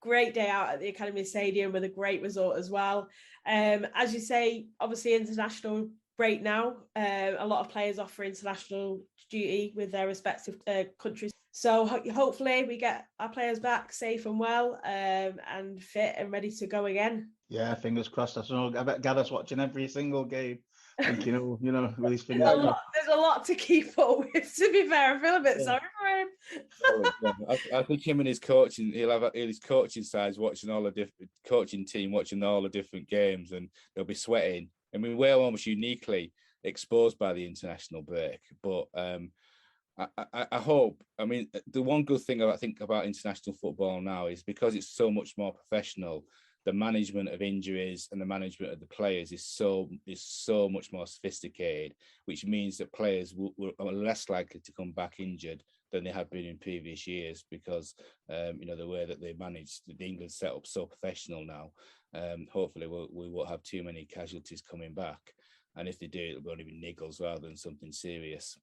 Speaker 3: Great day out at the Academy Stadium with a great result as well. As you say, obviously international break now. A lot of players off for international duty with their respective countries. So hopefully we get our players back safe and well and fit and ready to go again.
Speaker 7: Yeah, fingers crossed. I bet Gareth's watching every single game. Thinking, with his fingers.
Speaker 3: There's a lot to keep up with. To be fair, I feel a bit sorry for him.
Speaker 8: I think him and his coaching, he'll have his coaching sides watching all the different coaching team watching all the different games, and they'll be sweating. I mean, we're almost uniquely exposed by the international break, but I hope. I mean, the one good thing I think about international football now is because it's so much more professional. The management of injuries and the management of the players is so much more sophisticated, which means that players are less likely to come back injured than they have been in previous years, because the way that they manage the England setup so professional now. Hopefully we won't have too many casualties coming back, and if they do, it'll only be niggles rather than something serious.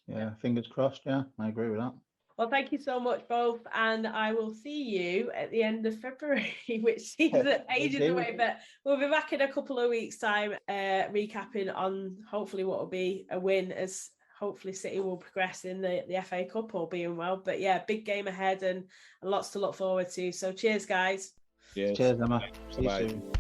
Speaker 7: Yeah, fingers crossed. Yeah, I agree with that.
Speaker 3: Well, thank you so much, both, and I will see you at the end of February, which seems ages away, but we'll be back in a couple of weeks' time, recapping on hopefully what will be a win, as hopefully City will progress in the FA Cup, all being well. But yeah, big game ahead and lots to look forward to. So cheers, guys.
Speaker 7: Cheers, Emma. See you soon.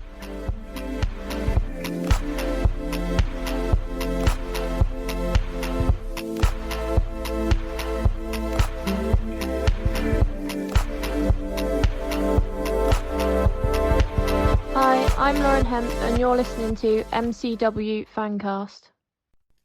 Speaker 6: I'm Lauren Hemp and you're listening to MCW Fancast.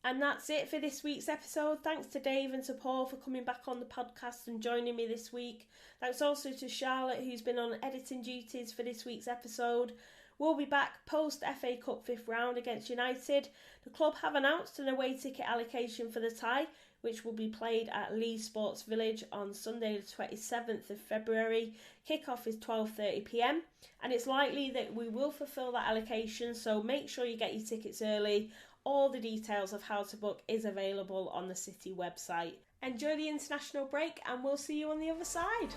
Speaker 3: And that's it for this week's episode. Thanks to Dave and to Paul for coming back on the podcast and joining me this week. Thanks also to Charlotte, who's been on editing duties for this week's episode. We'll be back post FA Cup 5th round against United. The club have announced an away ticket allocation for the tie, which will be played at Leigh Sports Village on Sunday the 27th of February. Kickoff is 12:30 p.m. and it's likely that we will fulfil that allocation, so make sure you get your tickets early. All the details of how to book is available on the City website. Enjoy the international break and we'll see you on the other side.